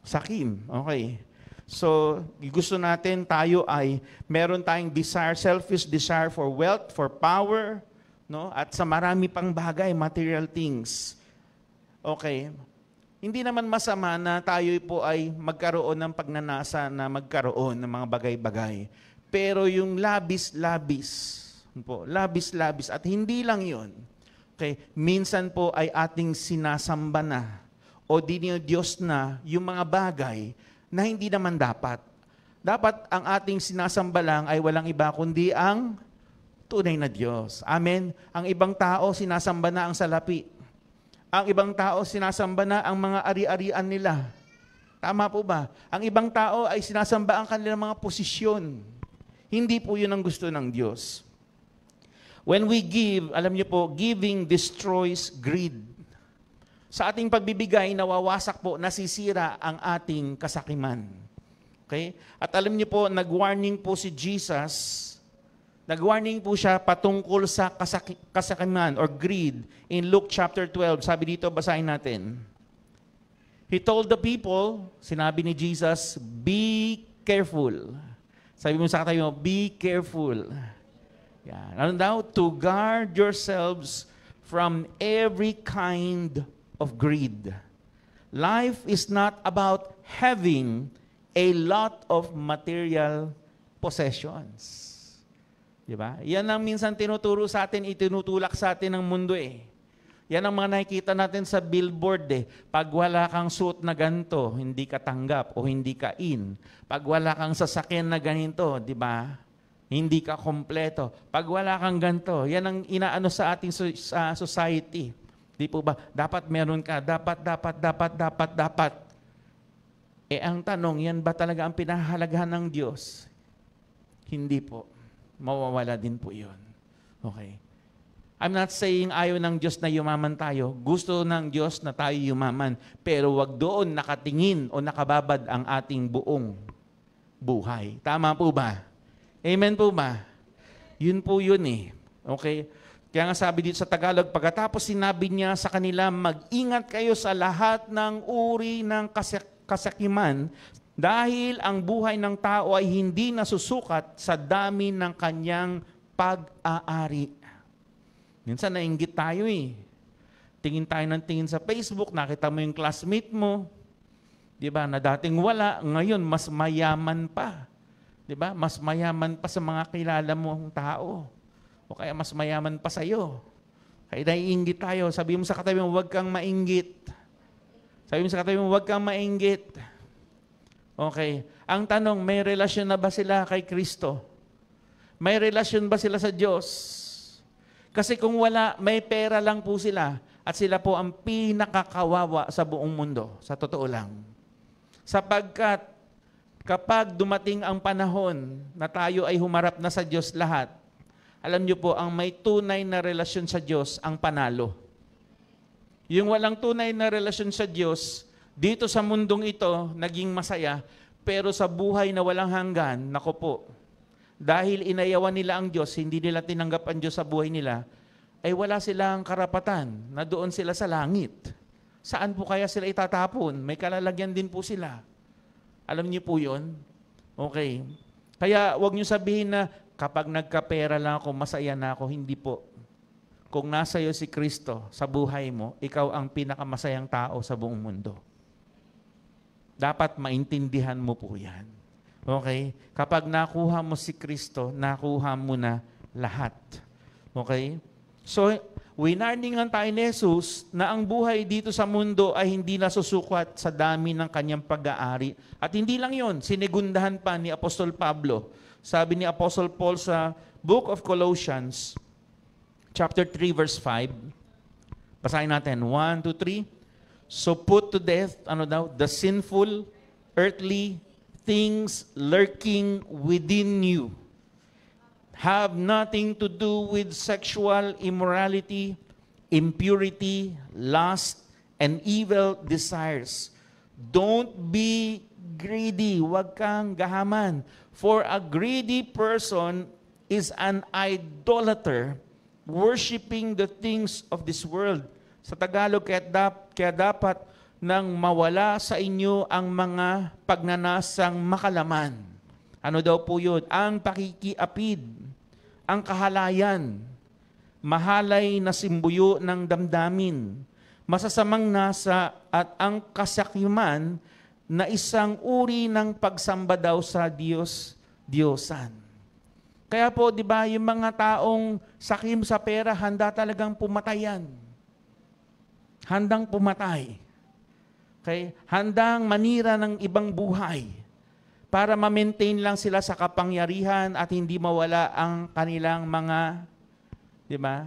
Sakim. Okay. So, gusto natin tayo ay meron tayong desire, selfish desire for wealth, for power, no? At sa marami pang bagay, material things. Okay. Hindi naman masama na tayo po ay magkaroon ng pagnanasa na magkaroon ng mga bagay-bagay. Pero yung labis-labis, po, labis-labis, at hindi lang yun. Okay, minsan po ay ating sinasamba na o dinidiyos na yung mga bagay na hindi naman dapat. Dapat ang ating sinasamba lang ay walang iba kundi ang tunay na Diyos. Amen? Ang ibang tao sinasamba na ang salapi. Ang ibang tao sinasamba na ang mga ari-arian nila. Tama po ba? Ang ibang tao ay sinasamba ang kanilang mga posisyon. Hindi po yun ang gusto ng Diyos. When we give, alam niyo po, giving destroys greed. Sa ating pagbibigay, nawawasak po, nasisira ang ating kasakiman. Okay? At alam niyo po, nag-warning po si Jesus, nag-warning po siya patungkol sa kasakiman or greed in Luke chapter 12. Sabi dito, basahin natin. He told the people, sinabi ni Jesus, be careful. Sabi mo sa katabi mo, be careful. Yan. Ano daw? To guard yourselves from every kind of greed. Life is not about having a lot of material possessions. Diba? Yan ang minsan tinuturo sa atin, itinutulak sa atin ng mundo eh. Yan ang mga nakikita natin sa billboard eh. Pag wala kang suit na ganito, hindi ka tanggap o hindi ka in. Pag wala kang sasakyan na ganito, di ba? Hindi ka kompleto. Pag wala kang ganito, yan ang inaano sa ating society. Di po ba? Dapat meron ka. Dapat. Eh ang tanong, yan ba talaga ang pinahahalagahan ng Diyos? Hindi po. Mawawala din po yun. Okay. I'm not saying ayaw ng Diyos na yumaman tayo. Gusto ng Diyos na tayo yumaman. Pero wag doon nakatingin o nakababad ang ating buong buhay. Tama po ba? Amen po ba? Yun po yun eh. Okay? Kaya nga sabi dito sa Tagalog, pagkatapos sinabi niya sa kanila, mag-ingat kayo sa lahat ng uri ng kasakiman dahil ang buhay ng tao ay hindi nasusukat sa dami ng kanyang pag-aari. Minsan nainggit tayo eh. Tingin tayo ng tingin sa Facebook, nakita mo yung classmate mo, di ba, na dating wala, ngayon mas mayaman pa. Di ba? Mas mayaman pa sa mga kilala mong tao. O kaya mas mayaman pa sa iyo. Kaya naiinggit tayo. Sabi mo sa katabi mo, huwag kang mainggit. Sabi mo sa katabi mo, huwag kang mainggit. Okay. Ang tanong, may relasyon na ba sila kay Kristo? May relasyon ba sila sa Diyos? Kasi kung wala, may pera lang po sila. At sila po ang pinakakawawa sa buong mundo. Sa totoo lang. Sapagkat kapag dumating ang panahon na tayo ay humarap na sa Diyos lahat, alam niyo po, ang may tunay na relasyon sa Diyos ang panalo. Yung walang tunay na relasyon sa Diyos, dito sa mundong ito, naging masaya, pero sa buhay na walang hanggan, nako po, dahil inayawan nila ang Diyos, hindi nila tinanggap ang Diyos sa buhay nila, ay wala silang karapatan na doon sila sa langit. Saan po kaya sila itatapon? May kalalagyan din po sila. Alam niyo po yun? Okay. Kaya wag niyo sabihin na kapag nagkapera lang ako, masaya na ako. Hindi po. Kung nasa iyo si Kristo sa buhay mo, ikaw ang pinakamasayang tao sa buong mundo. Dapat maintindihan mo po yan. Okay? Kapag nakuha mo si Kristo, nakuha mo na lahat. Okay? So, winarningan tayo ni Jesus na ang buhay dito sa mundo ay hindi nasusukat sa dami ng kanyang pag-aari. At hindi lang yon, sinigundahan pa ni Apostol Pablo. Sabi ni Apostle Paul sa Book of Colossians, chapter 3, verse 5. Basahin natin. 1, 2, 3. So put to death, the sinful, earthly things lurking within you. Have nothing to do with sexual immorality, impurity, lust, and evil desires. Don't be greedy. Huwag kang gahaman. For a greedy person is an idolater, worshiping the things of this world. Sa Tagalog, kaya dapat nang mawala sa inyo ang mga pagnanasang makalaman. Ano daw po yun? Ang pakikiapid, ang kahalayan, mahalay na simbuyo ng damdamin, masasamang nasa at ang kasakyuman na isang uri ng pagsamba daw sa Diyosan. Kaya po, di ba, yung mga taong sakim sa pera, handa talagang pumatayan. Handang pumatay. Okay? Handang manira ng ibang buhay para ma-maintain lang sila sa kapangyarihan at hindi mawala ang kanilang mga, di ba,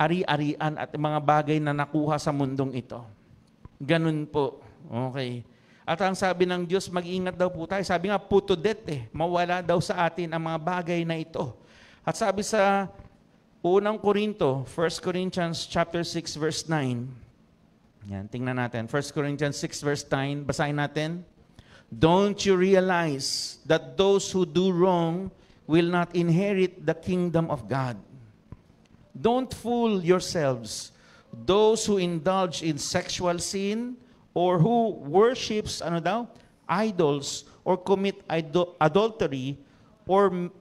ari-arian at mga bagay na nakuha sa mundong ito. Ganun po. Okay. At ang sabi ng Diyos, mag-ingat daw po tayo. Sabi nga, put to death mawala daw sa atin ang mga bagay na ito. At sabi sa unang Korinto, 1 Corinthians chapter 6 verse 9. Yan, tingnan natin. 1 Corinthians 6 verse 9, basahin natin. Don't you realize that those who do wrong will not inherit the kingdom of God? Don't fool yourselves. Those who indulge in sexual sin or who worships idols or commit adultery or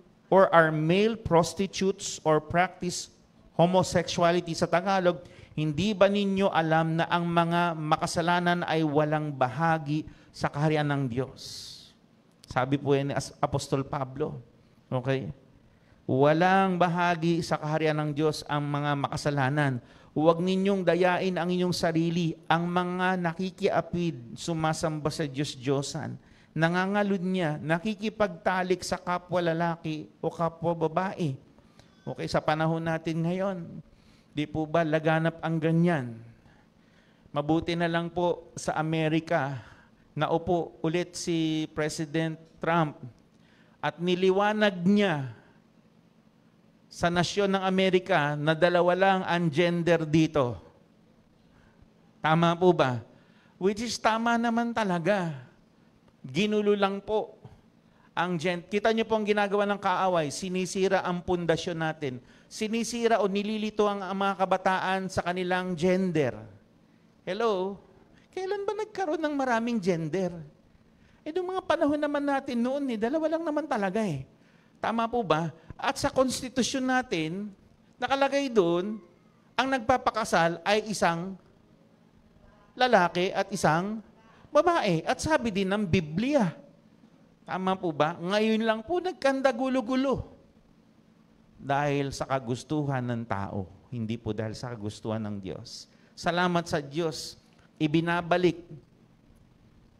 are male prostitutes or practice homosexuality. Sa Tagalog, hindi ba ninyo alam na ang mga makasalanan ay walang bahagi sa kaharian ng Diyos? Sabi po yan ni Apostol Pablo. Okay? Walang bahagi sa kaharian ng Diyos ang mga makasalanan. Huwag ninyong dayain ang inyong sarili. Ang mga nakikiapid, sumasamba sa Diyos-Diyosan, nangangalod niya, nakikipagtalik sa kapwa lalaki o kapwa babae. Okay, sa panahon natin ngayon, di po ba laganap ang ganyan? Mabuti na lang po sa Amerika, naupo ulit si President Trump at niliwanag niya sa nasyon ng Amerika na dalawa lang ang gender dito. Tama po ba? Which is tama naman talaga. Ginulo lang po ang gender. Kita niyo po ang ginagawa ng kaaway, sinisira ang pundasyon natin. Sinisira o nililito ang mga kabataan sa kanilang gender. Hello? Kailan ba nagkaroon ng maraming gender? Noong mga panahon naman natin noon, dalawa lang naman talaga Tama po ba? At sa konstitusyon natin, nakalagay doon, ang nagpapakasal ay isang lalaki at isang babae. At sabi din ng Biblia. Tama po ba? Ngayon lang po nagkanda gulo-gulo. Dahil sa kagustuhan ng tao. Hindi po dahil sa kagustuhan ng Diyos. Salamat sa Diyos. Ibinabalik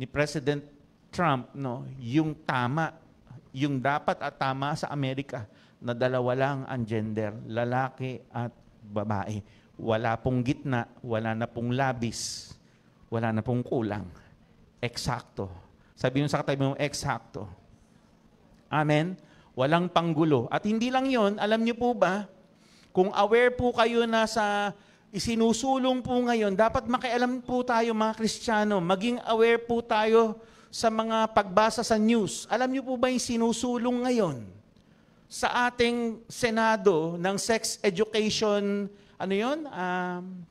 ni President Trump yung tama, yung dapat at tama sa Amerika na dalawa lang ang gender, lalaki at babae. Wala pong gitna, wala na pong labis, wala na pong kulang. Eksakto. Sabi mo sa katabi mo, eksakto. Amen? Walang panggulo. At hindi lang yon, alam niyo po ba, kung aware po kayo na sa isinusulong po ngayon, dapat makialam po tayo mga Kristiyano, maging aware po tayo sa mga pagbasa sa news. Alam niyo po ba yung sinusulong ngayon sa ating Senado ng sex education,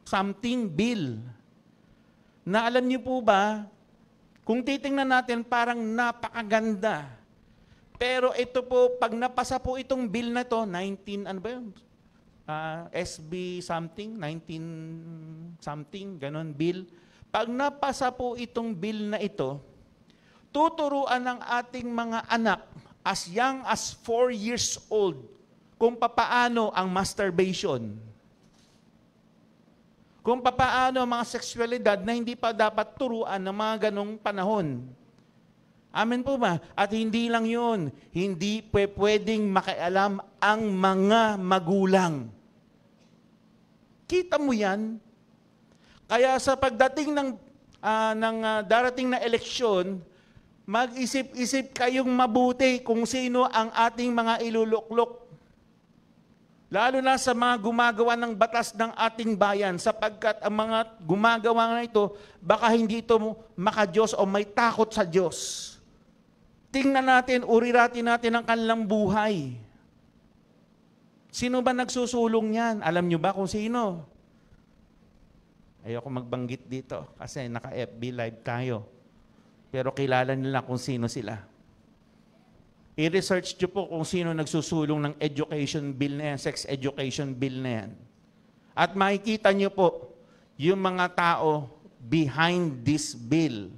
something bill? Na alam niyo po ba, kung titingnan natin parang napakaganda. Pero ito po, pag napasa po itong bill na to, SB something, 19 something, ganon bill. Pag napasa po itong bill na ito, tuturuan ng ating mga anak as young as 4 years old kung papaano ang masturbation. Kung papaano ang mga sexualidad na hindi pa dapat turuan ng mga ganong panahon. Amen po ba? At hindi lang yun, hindi pwedeng makialam ang mga magulang. Kita mo yan? Kaya sa pagdating ng darating na eleksyon, mag-isip-isip kayong mabuti kung sino ang ating mga iluluklok. Lalo na sa mga gumagawa ng batas ng ating bayan, sapagkat ang mga gumagawa na ito, baka hindi ito maka-Diyos o may takot sa Diyos. Tingnan natin, uriratin natin ang kanilang buhay. Sino ba nagsusulong yan? Alam nyo ba kung sino? Ayoko magbanggit dito kasi naka-FB live tayo. Pero kilala nila kung sino sila. I-research nyo po kung sino nagsusulong ng education bill na yan, sex education bill na yan. At makikita nyo po yung mga tao behind this bill.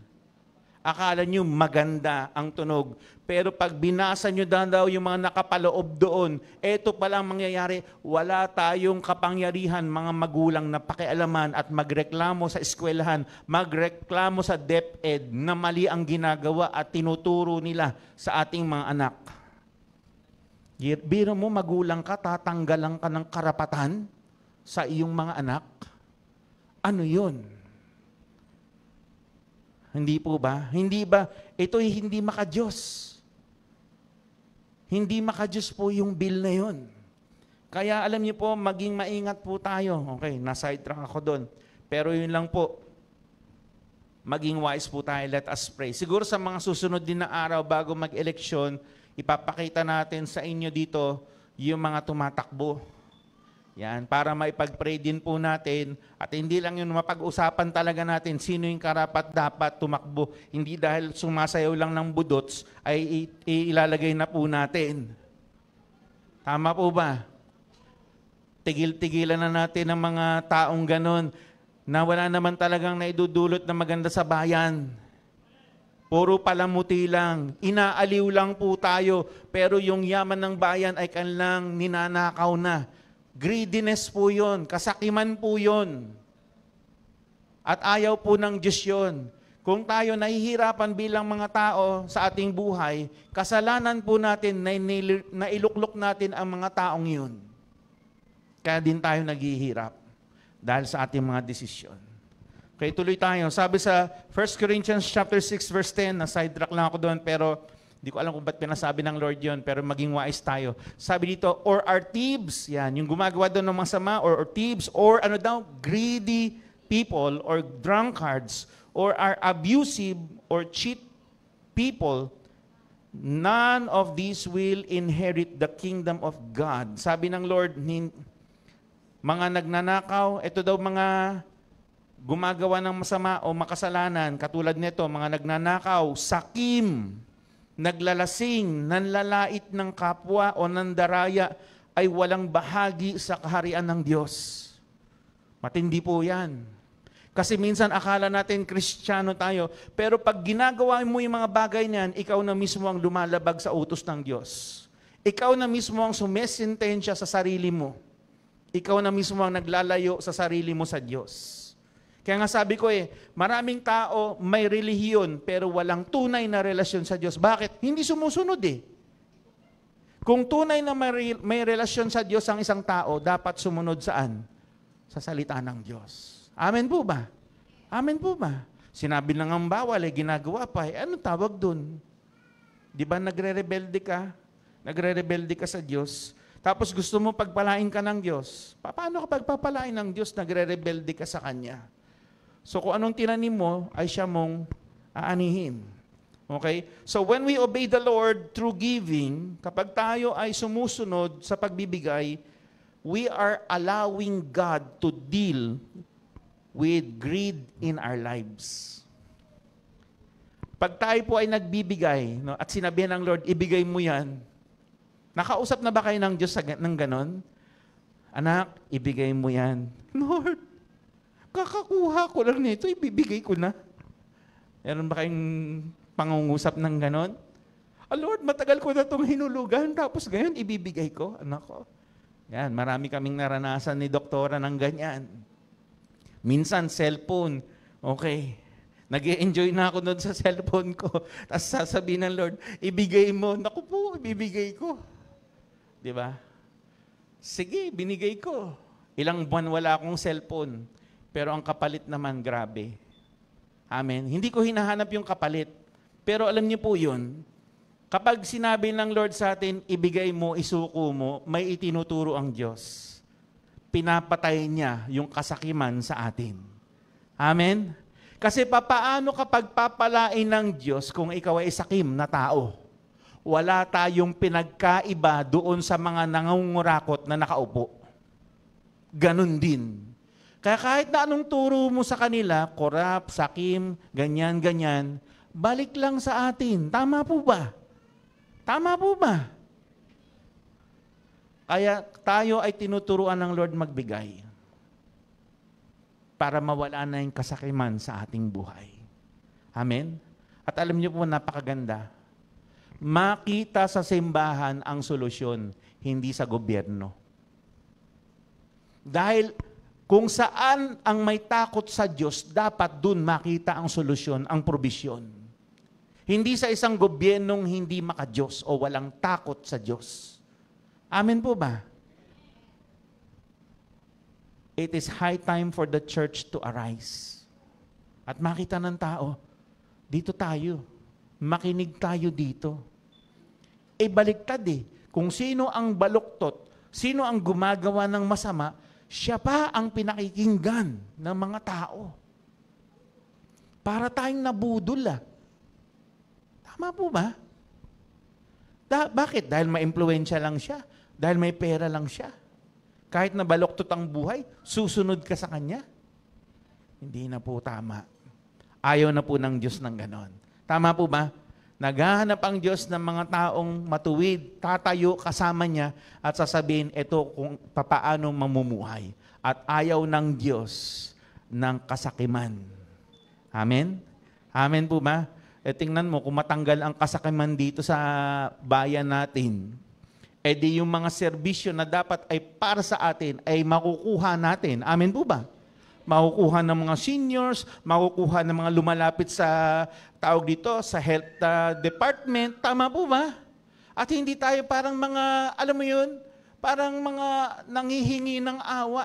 Akala nyo maganda ang tunog. Pero pag binasa nyo daw yung mga nakapaloob doon, eto palang mangyayari, wala tayong kapangyarihan, mga magulang na pakialaman at magreklamo sa eskwelahan, magreklamo sa DepEd na mali ang ginagawa at tinuturo nila sa ating mga anak. Biro mo, magulang ka, tatanggalan ka ng karapatan sa iyong mga anak. Ano yun? Hindi po ba? Hindi ba? Ito'y hindi maka-Diyos. Hindi maka-Diyos po yung bill na yun. Kaya alam niyo po, maging maingat po tayo. Okay, na-sidetrack ako doon. Pero yun lang po, maging wise po tayo, let us pray. Siguro sa mga susunod din na araw bago mag-eleksyon, ipapakita natin sa inyo dito yung mga tumatakbo. Yan, para maipag-pray din po natin at hindi lang yun mapag-usapan talaga natin sino yung karapat dapat tumakbo. Hindi dahil sumasayaw lang ng budots ay ilalagay na po natin. Tama po ba? Tigil-tigilan na natin ang mga taong ganon na wala naman talagang naidudulot na maganda sa bayan. Puro palamuti lang. Inaaliw lang po tayo pero yung yaman ng bayan ay kanilang ninanakaw na. Greediness po yun, kasakiman po yun. At ayaw po ng Diyos yun. Kung tayo nahihirapan bilang mga tao sa ating buhay, kasalanan po natin na iluklok natin ang mga taong yun. Kaya din tayo naghihirap dahil sa ating mga desisyon. Okay, tuloy tayo. Sabi sa 1 Corinthians chapter 6 verse 10, na-sidetrack lang ako doon pero hindi ko alam kung ba't pinasabi ng Lord yun, pero maging wise tayo. Sabi dito, or are thieves, yan, yung gumagawa doon ng masama, or thieves, or greedy people, or drunkards, or are abusive, or cheat people, none of these will inherit the kingdom of God. Sabi ng Lord, mga nagnanakaw, ito daw mga gumagawa ng masama o makasalanan, katulad nito, mga nagnanakaw, sakim, naglalasing, nanlalait ng kapwa o nandaraya ay walang bahagi sa kaharian ng Diyos. Matindi po yan. Kasi minsan akala natin Kristiyano tayo, pero pag ginagawa mo yung mga bagay niyan, ikaw na mismo ang lumalabag sa utos ng Diyos. Ikaw na mismo ang sumesentensya sa sarili mo. Ikaw na mismo ang naglalayo sa sarili mo sa Diyos. Kaya nga sabi ko maraming tao may relihiyon pero walang tunay na relasyon sa Diyos. Bakit? Hindi sumusunod Kung tunay na may relasyon sa Diyos ang isang tao, dapat sumunod saan? Sa salita ng Diyos. Amen po ba? Amen po ba? Sinabi lang ang bawal, ginagawa pa. Anong tawag dun? Di ba nagre-rebelde ka? Nagre-rebelde ka sa Diyos. Tapos gusto mo pagpalain ka ng Diyos. Paano ka pagpapalain ng Diyos? Nagre-rebelde ka sa Kanya. So kung anong tinanim mo, ay siya mong aanihin. Okay? So when we obey the Lord through giving, kapag tayo ay sumusunod sa pagbibigay, we are allowing God to deal with greed in our lives. Pag tayo po ay nagbibigay, no, at sinabihan ng Lord, ibigay mo yan, nakausap na ba kayo ng Diyos ng ganon? Anak, ibigay mo yan. Lord, kakakuha ko lang nito, ibibigay ko na. Meron ba kayong pangungusap ng ganon? Lord, matagal ko na itong hinulugan, tapos ngayon ibibigay ko. Anak ko. Yan, marami kaming naranasan ni doktora ng ganyan. Minsan, cellphone. Okay. Nag-i-enjoy na ako doon sa cellphone ko. Tapos sasabihin ng Lord, ibigay mo. Naku po, ibibigay ko. Di ba? Sige, binigay ko. Ilang buwan wala akong cellphone. Pero ang kapalit naman, grabe. Amen. Hindi ko hinahanap yung kapalit. Pero alam niyo po yun, kapag sinabi ng Lord sa atin, ibigay mo, isuko mo, may itinuturo ang Diyos. Pinapatay niya yung kasakiman sa atin. Amen? Kasi papaano kapag papalain ng Diyos kung ikaw ay sakim na tao? Wala tayong pinagkaiba doon sa mga nangungurakot na nakaupo. Ganon din. Kaya kahit na anong turo mo sa kanila, korap, sakim, ganyan, ganyan, balik lang sa atin. Tama po ba? Tama po ba? Kaya tayo ay tinuturuan ng Lord magbigay para mawala na yung kasakiman sa ating buhay. Amen? At alam niyo po, napakaganda. Makita sa simbahan ang solusyon, hindi sa gobyerno. Dahil kung saan ang may takot sa Diyos, dapat dun makita ang solusyon, ang probisyon. Hindi sa isang gobyernong hindi maka-Diyos o walang takot sa Diyos. Amen po ba? It is high time for the church to arise. At makita ng tao, dito tayo. Makinig tayo dito. Baliktad eh. Kung sino ang baluktot, sino ang gumagawa ng masama, siya pa ang pinakikinggan ng mga tao. Para tayong nabudol ah. Tama po ba? Bakit? Dahil ma-impluwensya lang siya. Dahil may pera lang siya. Kahit na baluktot ang buhay, susunod ka sa kanya. Hindi na po tama. Ayaw na po ng Diyos ng ganon. Tama po ba? Naghahanap ang Diyos ng mga taong matuwid, tatayo kasama niya at sasabihin, ito kung papaano mamumuhay. At ayaw ng Diyos ng kasakiman. Amen? Amen po ba? Tingnan mo, kung matanggal ang kasakiman dito sa bayan natin, di yung mga serbisyo na dapat ay para sa atin ay makukuha natin. Amen po ba? Makukuha ng mga seniors, makukuha ng mga lumalapit sa tawag dito, sa health department. Tama po ba? At hindi tayo parang mga, alam mo yun, parang mga nangihingi ng awa.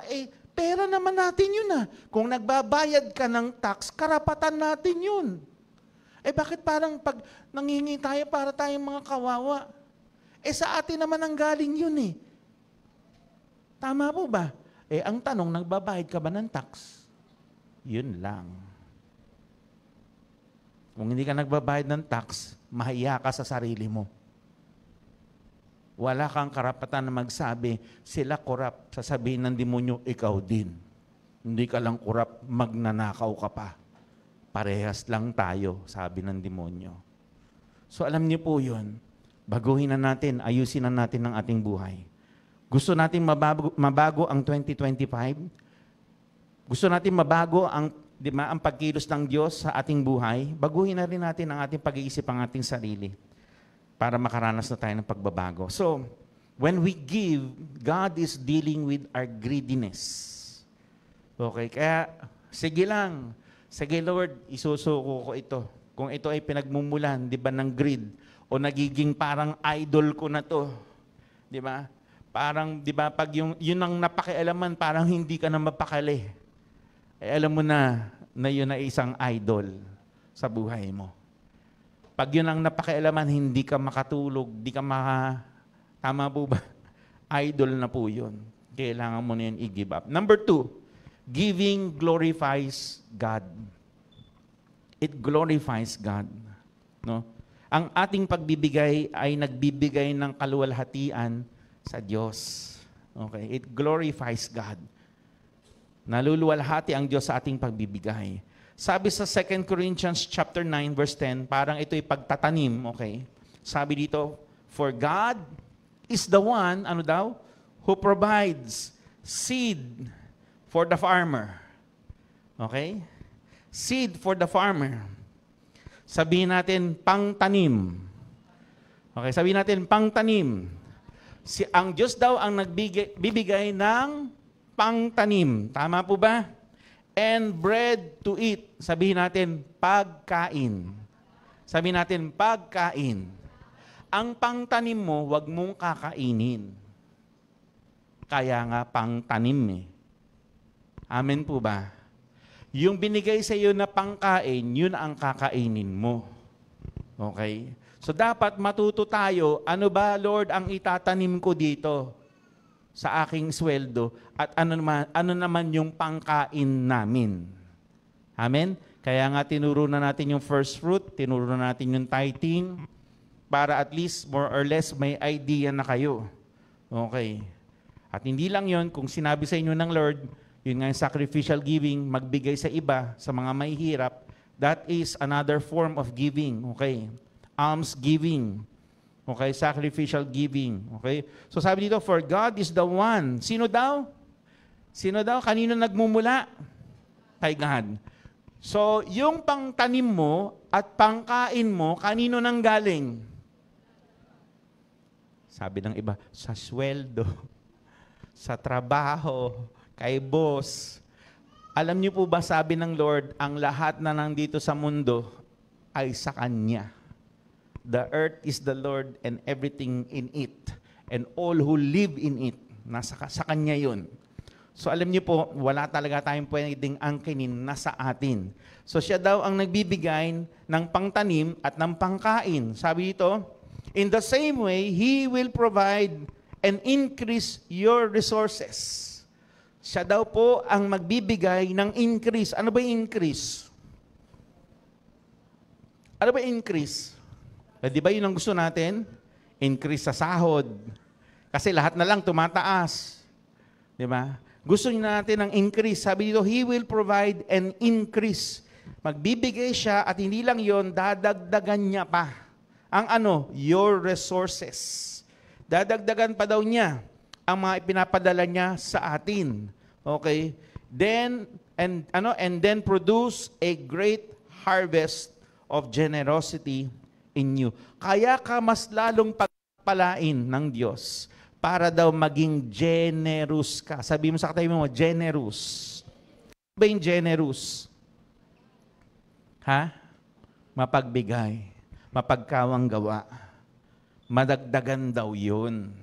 Pera naman natin yun ah. Kung nagbabayad ka ng tax, karapatan natin yun. Bakit parang pag nangihingi tayo para tayong mga kawawa? Sa atin naman ang galing yun eh. Tama po ba? Ang tanong, nagbabayad ka ba ng tax? Yun lang. Kung hindi ka nagbabayad ng tax, mahiya ka sa sarili mo. Wala kang karapatan na magsabi, sila korap, sasabihin ng demonyo, ikaw din. Hindi ka lang korap, magnanakaw ka pa. Parehas lang tayo, sabi ng demonyo. So alam niyo po yun, baguhin na natin, ayusin na natin ang ating buhay. Gusto natin mabago ang 2025? Gusto natin mabago ang pagkilos ng Diyos sa ating buhay? Baguhin na rin natin ang ating pag-iisip, ang ating sarili para makaranas na tayo ng pagbabago. So, when we give, God is dealing with our greediness. Okay, kaya sige lang. Sige Lord, isusuko ko ito. Kung ito ay pinagmumulan, di ba, ng greed, o nagiging parang idol ko na to. Di ba? Parang, di ba, pag yun ang napakialaman, parang hindi ka na mapakali. Alam mo na yun ay isang idol sa buhay mo. Pag yun ang napakialaman, hindi ka makatulog, di ka tama po ba? idol na po yun. Kailangan mo na yun i-give up. Number 2, giving glorifies God. It glorifies God. No? Ang ating pagbibigay ay nagbibigay ng kaluwalhatian sa Diyos. Okay? It glorifies God. Naluluwalhati ang Diyos sa ating pagbibigay. Sabi sa 2 Corinthians chapter 9 verse 10, parang ito'y pagtatanim, okay? Sabi dito, for God is the one, ano daw? Who provides seed for the farmer. Okay? Seed for the farmer. Sabihin natin, pangtanim. Okay, sabihin natin, pangtanim. Ang Diyos daw ang bibigay ng pangtanim. Tama po ba? And bread to eat. Sabihin natin, pagkain. Sabihin natin, pagkain. Ang pangtanim mo, wag mong kakainin. Kaya nga pangtanim eh. Amen po ba? Yung binigay sa iyo na pangkain, yun ang kakainin mo. Okay? So dapat matuto tayo, ano ba Lord ang itatanim ko dito sa aking sweldo at ano naman yung pangkain namin. Amen? Kaya nga tinuro na natin yung first fruit, tinuro na natin yung tithing, para at least more or less may idea na kayo. Okay. At hindi lang yon, kung sinabi sa inyo ng Lord, yun nga yung sacrificial giving, magbigay sa iba, sa mga mahihirap, that is another form of giving. Okay. Alms giving. Okay. Sacrificial giving. Okay. So sabi dito, for God is the one. Sino daw? Sino daw? Kanino nagmumula? Kay God. So, yung pangtanim mo at pangkain mo, kanino nang galing? Sabi ng iba, sa sweldo, sa trabaho, kay boss. Alam niyo po ba, sabi ng Lord, ang lahat na nandito sa mundo ay sa Kanya. The earth is the Lord and everything in it. And all who live in it, sa Kanya yun. So alam niyo po, wala talaga tayong pwedeng angkinin na sa atin. So siya daw ang nagbibigay ng pangtanim at ng pangkain. Sabi dito, in the same way, He will provide and increase your resources. Siya daw po ang magbibigay ng increase. Ano ba yung increase? Ano ba yung increase? Di ba yun ang gusto natin? Increase sa sahod. Kasi lahat na lang tumataas. Di ba? Gusto natin ng increase. Sabi dito, He will provide an increase. Magbibigay siya at hindi lang yon, dadagdagan niya pa. Ang ano? Your resources. Dadagdagan pa daw niya ang mga ipinapadala niya sa atin. Okay? Then, and then produce a great harvest of generosity in you. Kaya ka mas lalong pagpalain ng Diyos para daw maging generous ka. Sabi mo sa katabi mo, generous. Ano ba yung generous? Ha? Mapagbigay. Mapagkawang gawa. Madagdagan daw yun.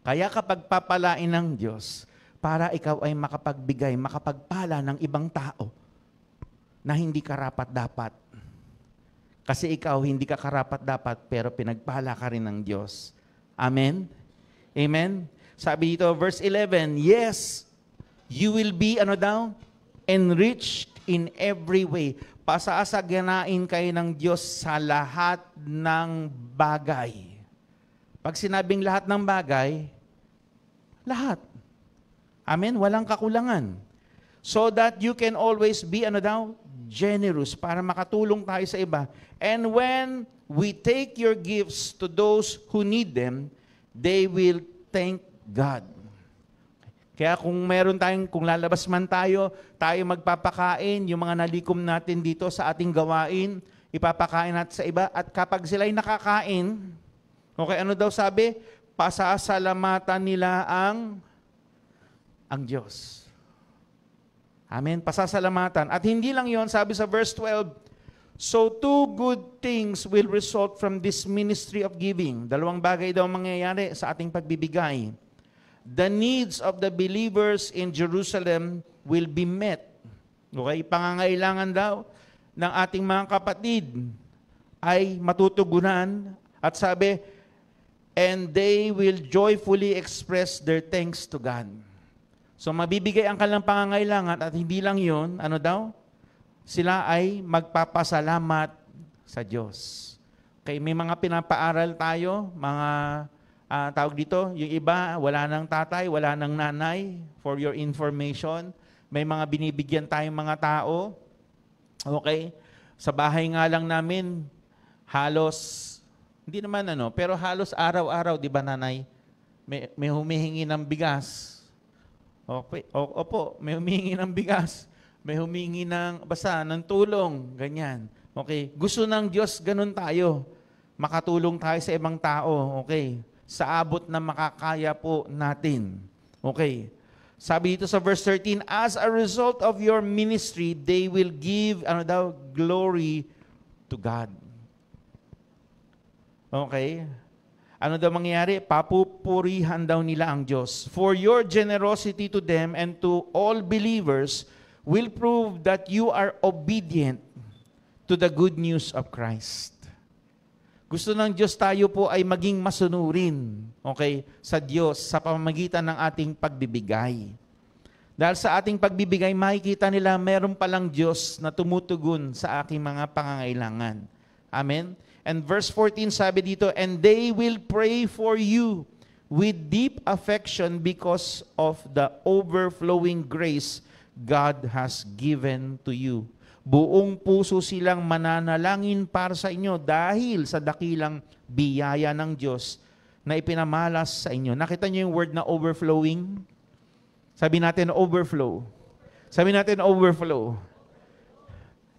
Kaya kapag papalain ng Diyos, para ikaw ay makapagbigay, makapagpala ng ibang tao na hindi karapat-dapat. Kasi ikaw hindi ka karapat-dapat, pero pinagpala ka rin ng Diyos. Amen? Amen? Sabi dito, verse 11, yes, you will be, enriched in every way. Pasasaganain kayo ng Diyos sa lahat ng bagay. Pag sinabing lahat ng bagay, lahat. Amen? Walang kakulangan. So that you can always be, generous para makatulong tayo sa iba. And when we take your gifts to those who need them, they will thank God. Kaya kung kung lalabas man tayo magpapakain, yung mga nalikom natin dito sa ating gawain, ipapakain natin sa iba, at kapag sila'y nakakain, okay, ano daw sabi? Pasasalamatan nila ang Diyos. Amen? Pasasalamatan. At hindi lang yon, sabi sa verse 12, so two good things will result from this ministry of giving. Dalawang bagay daw mangyayari sa ating pagbibigay. The needs of the believers in Jerusalem will be met. Okay? Pangangailangan daw ng ating mga kapatid ay matutugunan. At sabi, and they will joyfully express their thanks to God. So mabibigay ang kanilang pangangailangan at hindi lang yun, ano daw? Sila ay magpapasalamat sa Diyos. Okay, may mga pinapaaral tayo, mga tawag dito, yung iba, wala nang tatay, wala nang nanay, for your information. May mga binibigyan tayong mga tao. Okay, sa bahay nga lang namin, halos, hindi naman pero halos araw-araw, di ba nanay, may humihingi ng bigas. Okay, opo, may humihingi ng bigas. May humingi ng tulong, ganyan. Okay, gusto ng Diyos, ganun tayo. Makatulong tayo sa ibang tao, okay. Sa abot na makakaya po natin. Okay. Sabi dito sa verse 13, as a result of your ministry, they will give, glory to God. Okay. Ano daw mangyayari? Papupurihan daw nila ang Diyos. For your generosity to them and to all believers will prove that you are obedient to the good news of Christ. Gusto ng Diyos tayo po ay maging masunurin, okay, sa Diyos sa pamamagitan ng ating pagbibigay. Dahil sa ating pagbibigay, makikita nila meron palang Diyos na tumutugon sa aking mga pangangailangan. Amen? And verse 14 sabi dito, and they will pray for you with deep affection because of the overflowing grace God has given to you. Buong puso silang mananalangin para sa inyo dahil sa dakilang biyaya ng Diyos na ipinamalas sa inyo. Nakita niyo yung word na overflowing? Sabi natin overflow. Sabi natin overflow.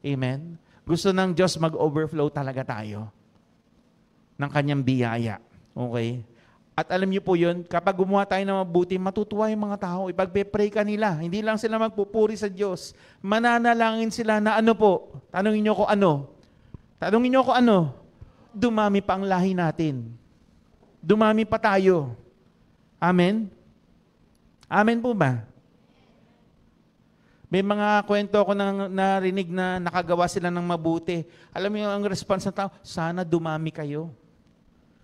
Amen? Gusto ng Diyos mag-overflow talaga tayo ng kanyang biyaya. Okay? At alam niyo po yun, kapag gumawa tayo ng mabuti, matutuwa yung mga tao. Ipagpe-pray ka nila. Hindi lang sila magpupuri sa Diyos. Mananalangin sila na ano po? Tanungin niyo ko ano? Tanungin niyo ko ano? Dumami pa ang lahi natin. Dumami pa tayo. Amen? Amen po ba? May mga kwento ako narinig na nakagawa sila ng mabuti. Alam mo yung ang response ng tao, sana dumami kayo.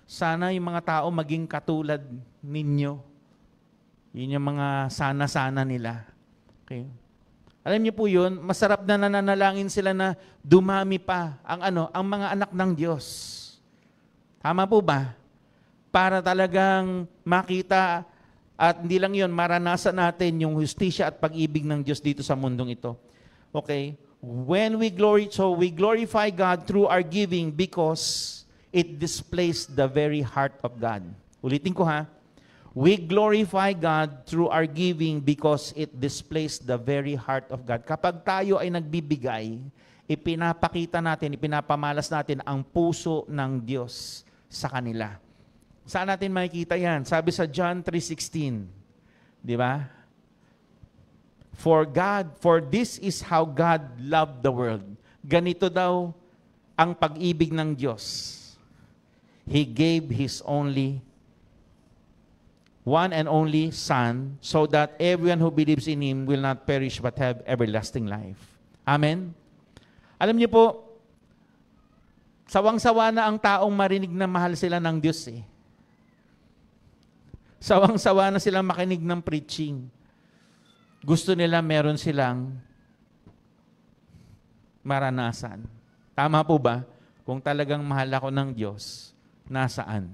Sana yung mga tao maging katulad ninyo. Yun yung mga sana-sana nila. Okay. Alam niyo po yun, masarap na nananalangin sila na dumami pa ang mga anak ng Diyos. Tama po ba? Para talagang makita at hindi lang yun, maranasan natin yung hustisya at pag-ibig ng Diyos dito sa mundong ito. Okay? When we glorify God through our giving because it displays the very heart of God. Ulitin ko ha. We glorify God through our giving because it displays the very heart of God. Kapag tayo ay nagbibigay, ipinapakita natin, ipinapamalas natin ang puso ng Diyos sa kanila. Saan natin makikita yan? Sabi sa John 3:16, di ba? For this is how God loved the world. Ganito daw ang pag-ibig ng Diyos. He gave His one and only Son, so that everyone who believes in Him will not perish but have everlasting life. Amen? Alam niyo po, sawang-sawa na ang taong marinig na mahal sila ng Diyos eh. Sawang-sawa na silang makinig ng preaching. Gusto nila meron silang maranasan. Tama po ba? Kung talagang mahal ako ng Diyos, nasaan?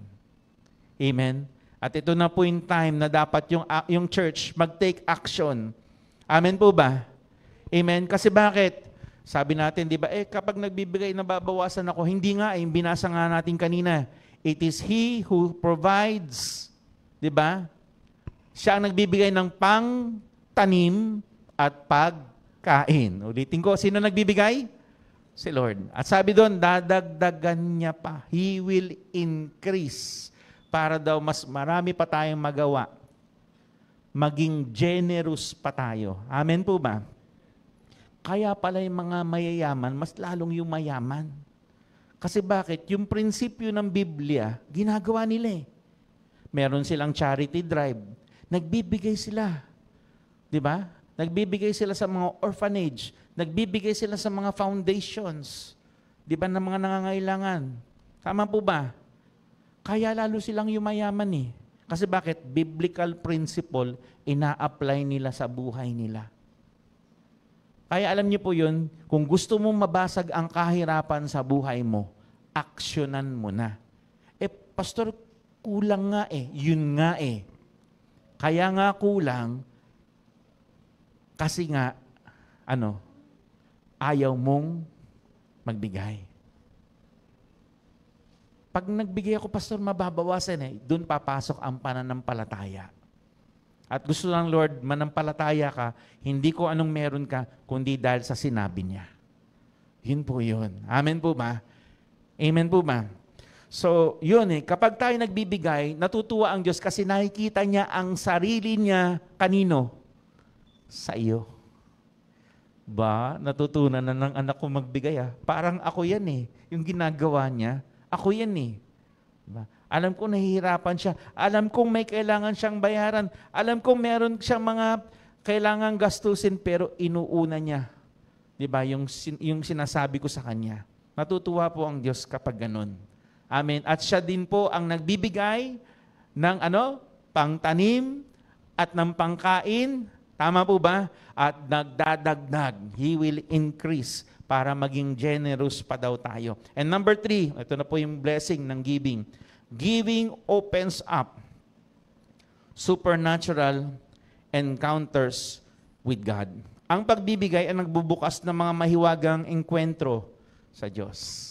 Amen? At ito na po yung time na dapat yung church mag-take action. Amen po ba? Amen? Kasi bakit? Sabi natin, di ba, kapag nagbibigay, nababawasan ako. Hindi nga, binasa nga natin kanina. It is He who provides. Di ba? Siya ang nagbibigay ng pang-tanim at pagkain. Ulitin ko, sino nagbibigay? Si Lord. At sabi doon, dadagdagan niya pa. He will increase para daw mas marami pa tayong magawa. Maging generous pa tayo. Amen po ba? Kaya pala yung mga mayayaman, mas lalong yung mayaman. Kasi bakit? Yung prinsipyo ng Biblia, ginagawa nila eh. Meron silang charity drive. Nagbibigay sila. Di ba? Nagbibigay sila sa mga orphanage. Nagbibigay sila sa mga foundations. Di ba? Ng mga nangangailangan. Tama po ba? Kaya lalo silang yumayaman eh. Kasi bakit? Biblical principle, ina-apply nila sa buhay nila. Kaya alam niyo po yun, kung gusto mong mabasag ang kahirapan sa buhay mo, aksyonan mo na. Pastor, kulang nga eh. Yun nga eh. Kaya nga kulang, kasi nga, ayaw mong magbigay. Pag nagbigay ako, Pastor, mababawasan eh. Doon papasok ang pananampalataya. At gusto ng Lord, manampalataya ka, hindi ko anong meron ka, kundi dahil sa sinabi niya. Yun po yun. Amen po ba? Amen po ba? So, yun eh. Kapag tayo nagbibigay, natutuwa ang Diyos kasi nakikita niya ang sarili niya kanino? Sa iyo. Ba, natutunan na ng anak ko magbigay ah. Parang ako yan eh. Yung ginagawa niya, ako yan eh. Diba? Alam kong nahihirapan siya. Alam kong may kailangan siyang bayaran. Alam kong meron siyang mga kailangan gastusin pero inuuna niya. Diba? Yung sinasabi ko sa kanya. Natutuwa po ang Diyos kapag ganun. Amen. At siya din po ang nagbibigay ng pangtanim at ng pangkain. Tama po ba? At nagdadagdag. He will increase para maging generous pa daw tayo. And number 3, ito na po yung blessing ng giving. Giving opens up supernatural encounters with God. Ang pagbibigay ay nagbubukas ng mga mahiwagang engkwentro sa Diyos.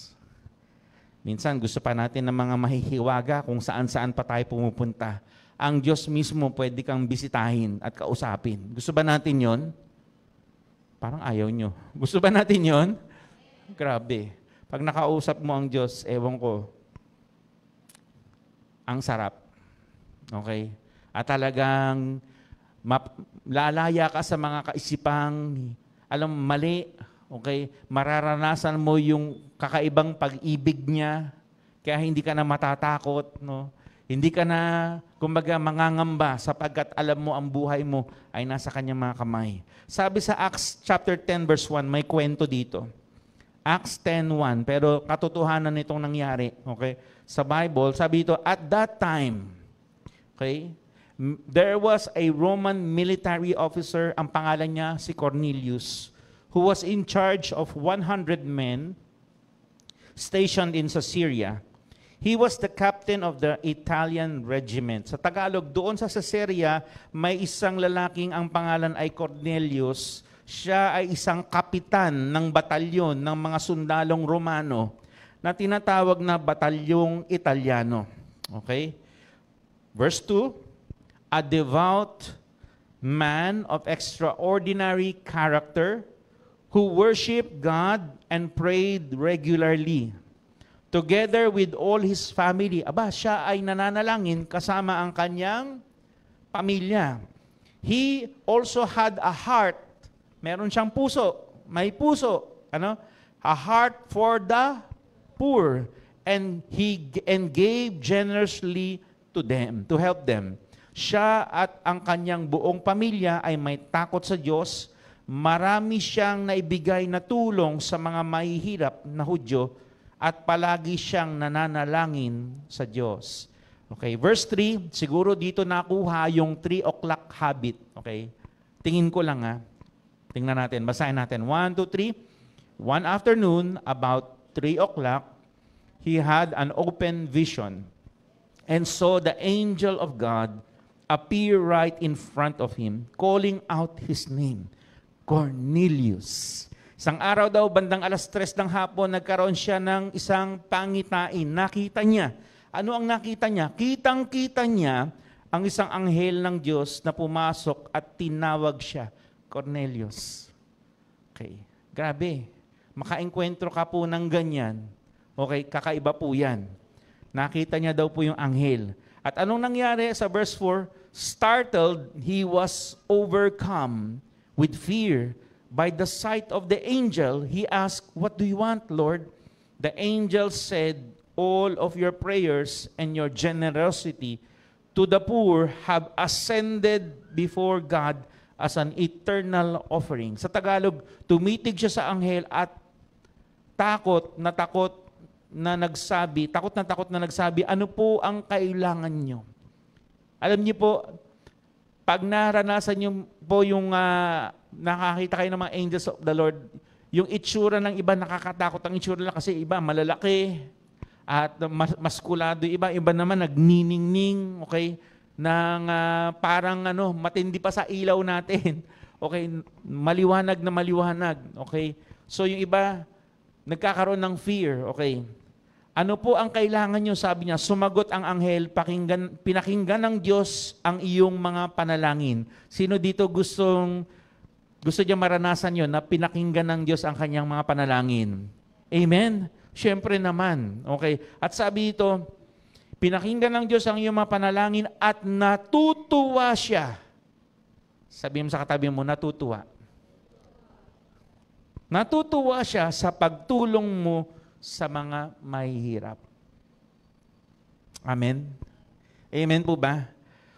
Minsan gusto pa natin ng mga mahihiwaga kung saan-saan pa tayo pumupunta. Ang Diyos mismo pwede kang bisitahin at kausapin. Gusto ba natin yon? Parang ayaw nyo. Gusto ba natin yon? Grabe. Pag nakausap mo ang Diyos, ewan ko, ang sarap. Okay? At talagang lalaya ka sa mga kaisipang mali. Okay? Mararanasan mo yung kakaibang pag-ibig niya. Kaya hindi ka na matatakot. No? Hindi ka na, kumbaga, mangangamba sapagkat alam mo ang buhay mo ay nasa kanyang mga kamay. Sabi sa Acts chapter 10 verse 1, may kwento dito. Acts 10:1, pero katotohanan nitong nangyari. Okay? Sa Bible, sabi ito, at that time, okay, there was a Roman military officer, ang pangalan niya si Cornelius, who was in charge of 100 men stationed in Caesarea. He was the captain of the Italian regiment. Sa Tagalog, doon sa Caesarea, may isang lalaking ang pangalan ay Cornelius. Siya ay isang kapitan ng batalyon ng mga sundalong Romano na tinatawag na Batalyong Italiano. Okay? Verse 2, a devout man of extraordinary character who worshiped God and prayed regularly. Together with all his family. Aba, siya ay nananalangin kasama ang kanyang pamilya. He also had a heart. Meron siyang puso. May puso. A heart for the poor. And gave generously to them, to help them. Siya at ang kanyang buong pamilya ay may takot sa Diyos. Marami siyang naibigay na tulong sa mga mahihirap na Hudyo at palagi siyang nananalangin sa Diyos. Okay, verse 3, siguro dito nakuha yung 3 o'clock habit. Okay, tingin ko lang tingnan natin, basahin natin. 1, 2, 3. One afternoon, about 3 o'clock, he had an open vision and saw the angel of God appear right in front of him, calling out his name, Cornelius. Isang araw daw, bandang 3:00 ng hapon, nagkaroon siya ng isang pangitain. Nakita niya. Ano ang nakita niya? Kitang-kita niya ang isang anghel ng Diyos na pumasok at tinawag siya, Cornelius. Okay. Grabe. Makaengkwentro ka po ng ganyan. Okay, kakaiba po yan. Nakita niya daw po yung anghel. At anong nangyari sa verse 4? Startled, he was overcome with fear. By the sight of the angel, he asked, "What do you want, Lord?" The angel said, "All of your prayers and your generosity to the poor have ascended before God as an eternal offering." Sa Tagalog, tumitig siya sa anghel at takot na nagsabi, takot na nagsabi, ano po ang kailangan nyo? Alam niyo po, pag naranasan niyo po yung nakakita kayo ng mga angels of the Lord, yung itsura ng iba nakakatakot ang itsura nila kasi iba malalaki at maskulado, iba naman nagniningning, okay? Nang parang matindi pa sa ilaw natin. Okay, maliwanag na maliwanag, okay? So yung iba nagkakaroon ng fear, okay? Ano po ang kailangan nyo? Sabi niya, sumagot ang anghel, pinakinggan ng Diyos ang iyong mga panalangin. Sino dito gusto niya maranasan yon na pinakinggan ng Diyos ang kanyang mga panalangin? Amen? Siyempre naman. Okay. At sabi dito, pinakinggan ng Diyos ang iyong mga panalangin at natutuwa siya. Sabi mo sa katabi mo, natutuwa. Natutuwa siya sa pagtulong mo sa mga mahihirap. Amen? Amen po ba?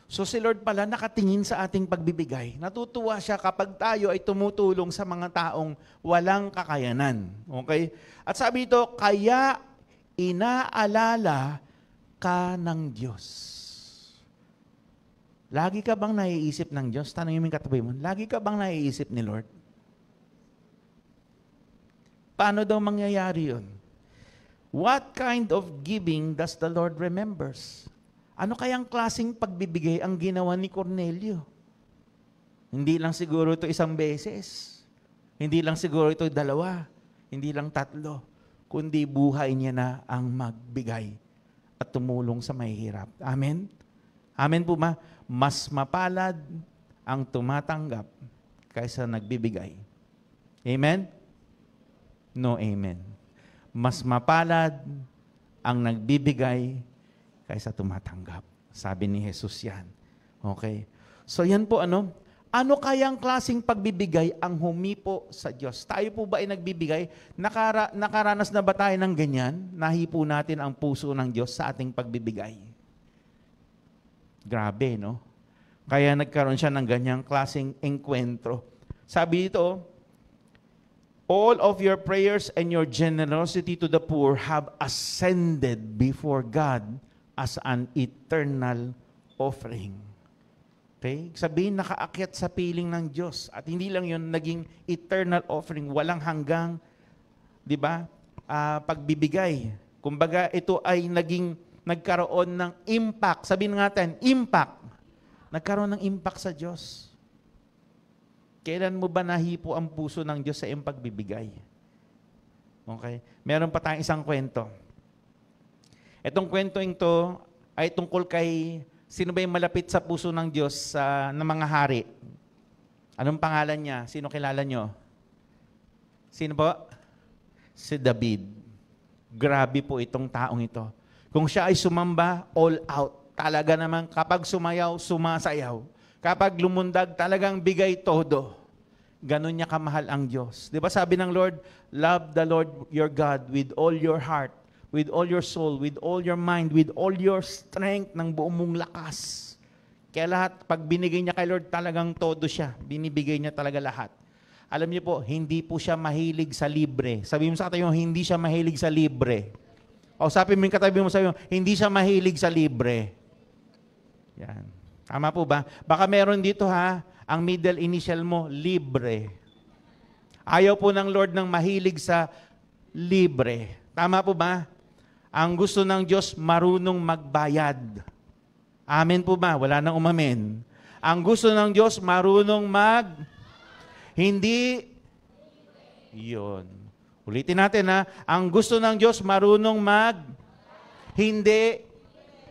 So si Lord pala nakatingin sa ating pagbibigay. Natutuwa siya kapag tayo ay tumutulong sa mga taong walang kakayanan. Okay? At sabi ito, kaya inaalala ka ng Diyos. Lagi ka bang naiisip ng Diyos? Tanongin mo yung katabi mo, lagi ka bang naiisip ni Lord? Paano daw mangyayari yun? What kind of giving does the Lord remembers? Ano kayang klaseng pagbibigay ang ginawa ni Cornelio? Hindi lang siguro ito isang beses. Hindi lang siguro ito dalawa. Hindi lang tatlo. Kundi buhay niya na ang magbigay at tumulong sa mahihirap. Amen? Amen po ba? Mas mapalad ang tumatanggap kaysa nagbibigay. Amen? No, amen. Mas mapalad ang nagbibigay kaysa tumatanggap. Sabi ni Jesus yan. Okay? So yan po ano kayang klaseng pagbibigay ang humipo sa Diyos? Tayo po ba ay nagbibigay? Nakaranas na ba tayo ng ganyan? Nahipo natin ang puso ng Diyos sa ating pagbibigay. Grabe, no? Kaya nagkaroon siya ng ganyang klaseng enkwentro. Sabi dito, all of your prayers and your generosity to the poor have ascended before God as an eternal offering. Okay? Sabihin, nakaakyat sa piling ng Diyos. At hindi lang yun, naging eternal offering. Walang hanggang, di ba, pagbibigay. Kumbaga, ito ay nagkaroon ng impact. Sabihin natin, impact. Nagkaroon ng impact sa Diyos. Kailan mo ba nahipo ang puso ng Diyos sa iyong pagbibigay? Okay? Meron pa tayong isang kwento. Itong kwento ito ay tungkol kay sino ba yung malapit sa puso ng Diyos na mga hari? Anong pangalan niya? Sino kilala nyo? Sino po? Si David. Grabe po itong taong ito. Kung siya ay sumamba, all out. Talaga naman kapag sumayaw, sumasayaw. Kapag lumundag, talagang bigay todo. Ganon niya kamahal ang Diyos. Di ba sabi ng Lord, love the Lord your God with all your heart, with all your soul, with all your mind, with all your strength, ng buong mong lakas. Kaya lahat, pag binigay niya kay Lord, talagang todo siya. Binibigay niya talaga lahat. Alam niyo po, hindi po siya mahilig sa libre. Sabi mo sa katabi mo, hindi siya mahilig sa libre. O sabi mo yung katabi mo, sabi mo, hindi siya mahilig sa libre. Yan. Tama po ba? Baka meron dito ang middle initial mo, libre. Ayaw po ng Lord ng mahilig sa libre. Tama po ba? Ang gusto ng Diyos, marunong magbayad. Amen po ba? Wala nang umamen. Ang gusto ng Diyos, marunong hindi. Yun. Ulitin natin Ang gusto ng Diyos, marunong hindi.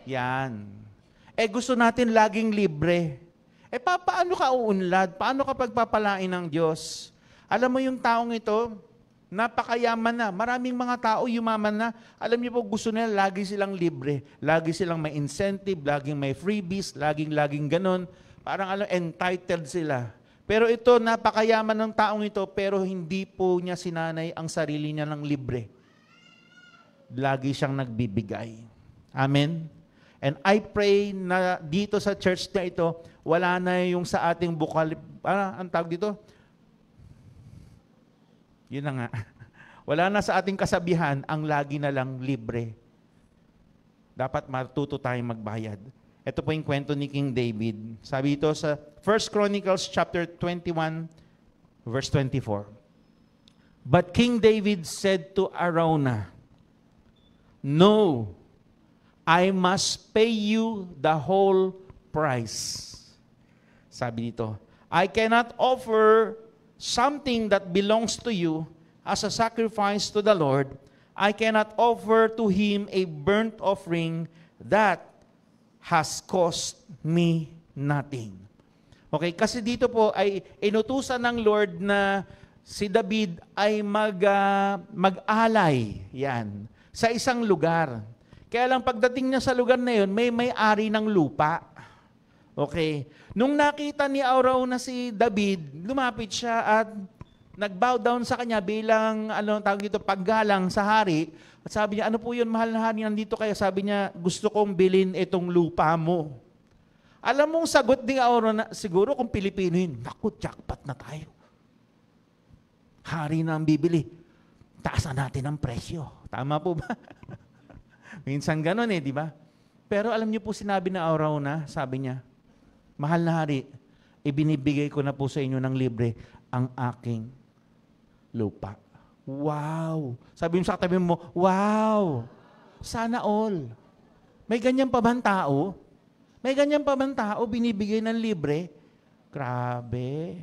Yan. Gusto natin laging libre. Paano ka uunlad? Paano ka pagpapalain ng Diyos? Alam mo yung taong ito, napakayaman na. Maraming mga tao yumaman na. Alam niyo po, gusto nila lagi silang libre. Lagi silang may incentive, laging may freebies, laging ganon. Parang entitled sila. Pero ito, napakayaman ng taong ito, pero hindi po niya sinanay ang sarili niya ng libre. Lagi siyang nagbibigay. Amen? And I pray na dito sa church na ito, wala na yung sa ating ang tawag dito? Yun na nga. Wala na sa ating kasabihan ang lagi na lang libre. Dapat matuto tayong magbayad. Ito po yung kwento ni King David. Sabi ito sa 1 Chronicles chapter 21, verse 24. But King David said to Araunah, "No, I must pay you the whole price." Sabi dito, "I cannot offer something that belongs to you as a sacrifice to the Lord. I cannot offer to Him a burnt offering that has cost me nothing." Okay, kasi dito po ay inutusan ng Lord na si David ay mag-alay yan sa isang lugar. Kaya lang pagdating niya sa lugar na yun, may may-ari ng lupa. Okay. Nung nakita ni Araunah si David, lumapit siya at nag-bow down sa kanya bilang tawag dito, paggalang sa hari. At sabi niya, "Ano po yun, mahal na hari, nandito kayo?" Sabi niya, "Gusto kong bilhin itong lupa mo." Alam mong sagot ni Araunah, siguro kung Pilipino yun, naku, jackpot na tayo. Hari na ang bibili. Taasan natin ang presyo. Tama po ba? Minsan ganun di ba? Pero alam niyo po sinabi na Araunah, sabi niya, "Mahal na hari, ibinibigay ko na po sa inyo ng libre ang aking lupa." Wow! Sabi mo sa katabi mo, wow! Sana all. May ganyan pa bang tao? May ganyan pa bang tao binibigay ng libre? Grabe.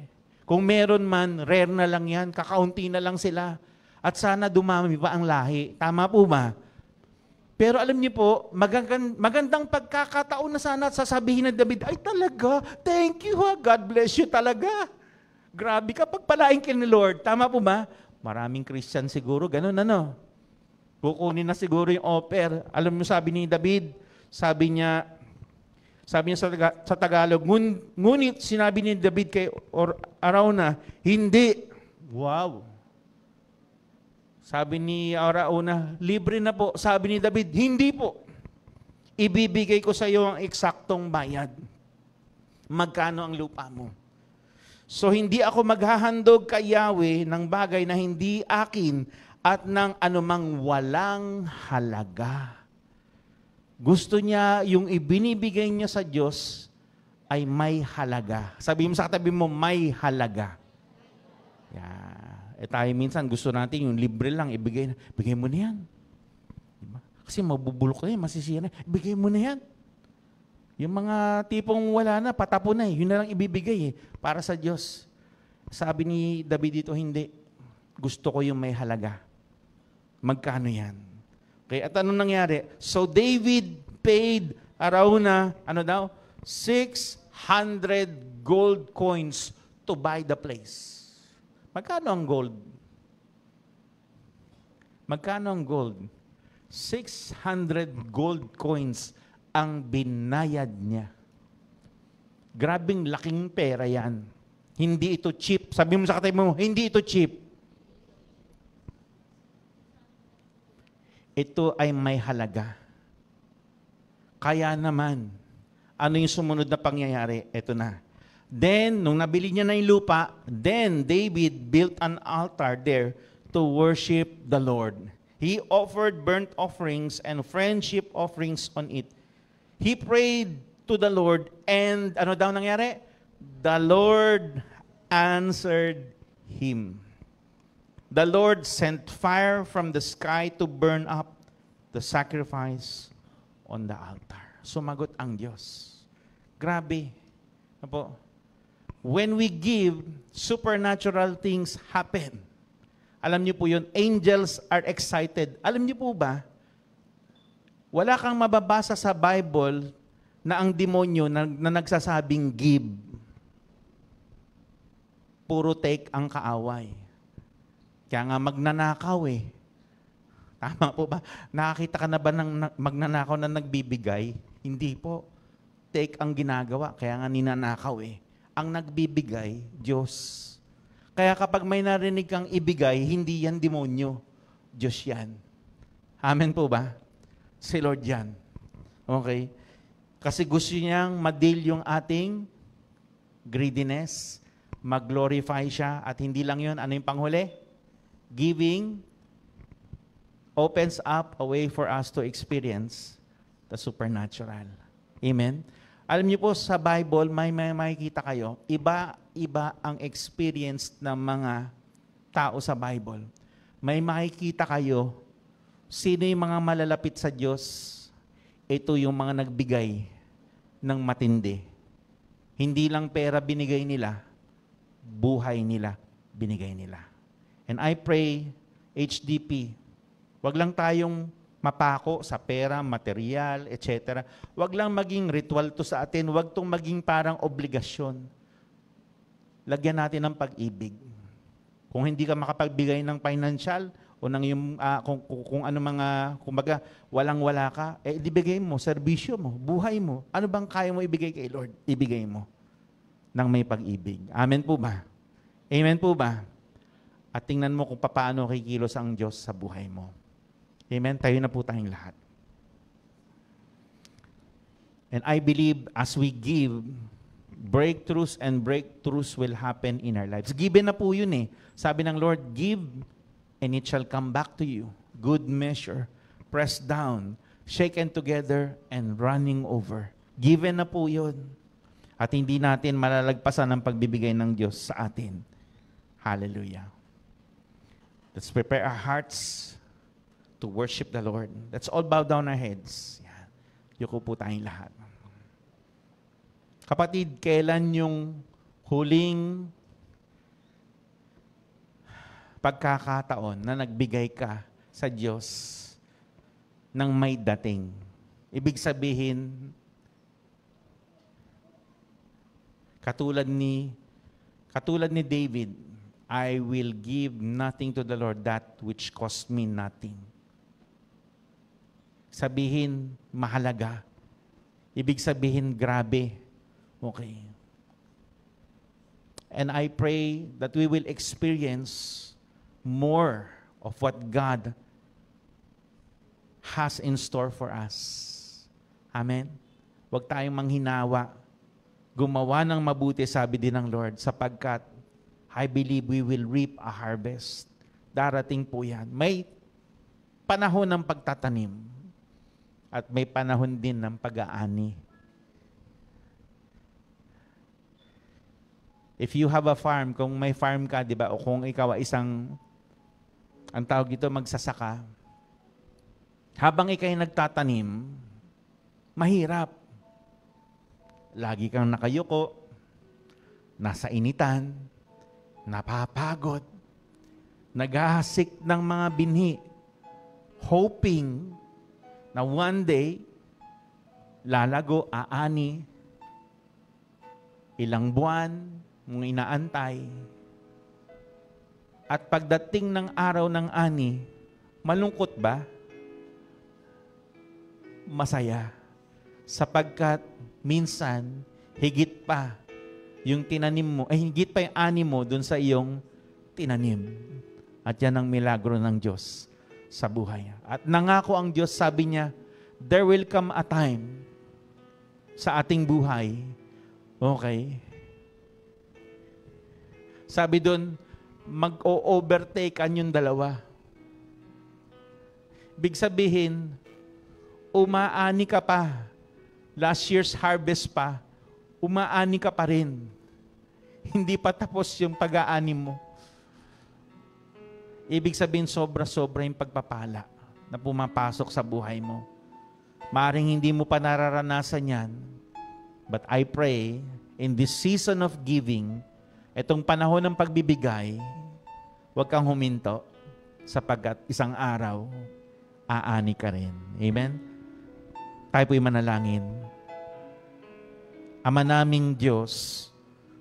Kung meron man, rare na lang yan, kakaunti na lang sila. At sana dumami pa ang lahi. Tama po ba? Pero alam niyo po, magandang pagkakataon na sana at sasabihin ng David, "Ay talaga, thank you ha, God bless you talaga." Grabe ka, pagpalain ka ni Lord. Tama po ba? Maraming Christian siguro, ganun kukunin na siguro yung offer. Alam mo sabi ni David, sabi niya sa Tagalog, ngunit sinabi ni David kay Araunah, "Hindi." Wow. Sabi ni Araunah, "Libre na po." Sabi ni David, "Hindi po. Ibibigay ko sa iyo ang eksaktong bayad. Magkano ang lupa mo?" So hindi ako maghahandog kay Yahweh ng bagay na hindi akin at ng anumang walang halaga. Gusto niya yung ibinibigay niya sa Diyos ay may halaga. Sabi mo sa katabi mo, may halaga. Yeah. Tayo minsan gusto natin yung libre lang, bigay mo na yan. Diba? Kasi mabubulok na yan, masisira. Ibigay mo na yan. Yung mga tipong wala na, patapo na yun na lang ibibigay para sa Diyos. Sabi ni David dito, hindi. Gusto ko yung may halaga. Magkano yan? Okay, at anong nangyari? So David paid Araunah, 600 gold coins to buy the place. Magkano ang gold? Magkano ang gold? 600 gold coins ang binayad niya. Grabing laking pera yan. Hindi ito cheap. Sabi mo sa katabi mo, hindi ito cheap. Ito ay may halaga. Kaya naman, ano yung sumunod na pangyayari? Ito na. Then, nung nabili niya na yung lupa, then David built an altar there to worship the Lord. He offered burnt offerings and friendship offerings on it. He prayed to the Lord and ano daw nangyari? The Lord answered him. The Lord sent fire from the sky to burn up the sacrifice on the altar. Sumagot ang Diyos. Grabe. Apo. When we give, supernatural things happen. Alam niyo po yun, angels are excited. Alam niyo po ba, wala kang mababasa sa Bible na ang demonyo na nagsasabing give. Puro take ang kaaway. Kaya nga magnanakaw Tama po ba? Nakakita ka na ba ng magnanakaw na nagbibigay? Hindi po. Take ang ginagawa, kaya nga ninanakaw Ang nagbibigay, Diyos. Kaya kapag may narinig kang ibigay, hindi yan demonyo. Diyos yan. Amen po ba? Si Lord yan. Okay? Kasi gusto niyang ma-deal yung ating greediness, mag-glorify siya, at hindi lang yun, ano yung panghuli? Giving opens up a way for us to experience the supernatural. Amen? Alam niyo po, sa Bible, may makikita kayo, iba ang experience ng mga tao sa Bible. May makikita kayo, sino yung mga malalapit sa Diyos? Ito yung mga nagbigay ng matindi. Hindi lang pera binigay nila, buhay nila binigay nila. And I pray, HDP, wag lang tayong mapako sa pera, material, etc. Wag lang maging ritual to sa atin, wag tong maging parang obligasyon. Lagyan natin ng pag-ibig. Kung hindi ka makapagbigay ng financial o ng yung, kung ano mga, kumbaga, walang-wala ka, ibigay mo, serbisyo mo, buhay mo. Ano bang kaya mo ibigay kay Lord? Ibigay mo ng may pag-ibig. Amen po ba? Amen po ba? At tingnan mo kung paano kikilos ang Diyos sa buhay mo. Amen? Tayo na po tayong lahat. And I believe as we give, breakthroughs will happen in our lives. Given na po yun eh. Sabi ng Lord, give and it shall come back to you. Good measure, pressed down, shaken together, and running over. Given na po yun. At hindi natin malalagpasan ang pagbibigay ng Diyos sa atin. Hallelujah. Let's prepare our hearts to worship the Lord. Let's all bow down our heads. Yan. Yuko po tayong lahat. Kapatid, kailan yung huling pagkakataon na nagbigay ka sa Diyos ng may dating? Ibig sabihin, katulad ni David, I will give nothing to the Lord that which cost me nothing. Sabihin, mahalaga. Ibig sabihin, grabe. Okay. And I pray that we will experience more of what God has in store for us. Amen? Huwag tayong manghinawa. Gumawa ng mabuti, sabi din ng Lord, sapagkat I believe we will reap a harvest. Darating po yan. May panahon ng pagtatanim at may panahon din ng pag-aani. If you have a farm, kung may farm ka, di ba, o kung ikaw ay isang, ang tawag ito, magsasaka, habang ikay nagtatanim, mahirap. Lagi kang nakayuko, nasa initan, napapagod, naghahasik ng mga binhi, hoping na one day, lalago, aani, ilang buwan, mong inaantay. At pagdating ng araw ng ani, malungkot ba? Masaya. Sapagkat minsan, higit pa yung tinanim mo, higit pa yung ani mo dun sa iyong tinanim. At yan ang milagro ng Diyos sa buhay. At nangako ang Diyos, sabi niya, there will come a time sa ating buhay. Okay? Sabi doon, mag-o-overtake yung dalawa. Big sabihin, umaani ka pa. Last year's harvest pa, umaani ka pa rin. Hindi pa tapos yung pag-aani mo. Ibig sabihin, sobra-sobra yung pagpapala na pumapasok sa buhay mo. Maaring hindi mo pa nararanasan yan. But I pray, in this season of giving, itong panahon ng pagbibigay, huwag kang huminto sapagkat isang araw, aani ka rin. Amen? Tayo po'y manalangin. Ama naming Diyos,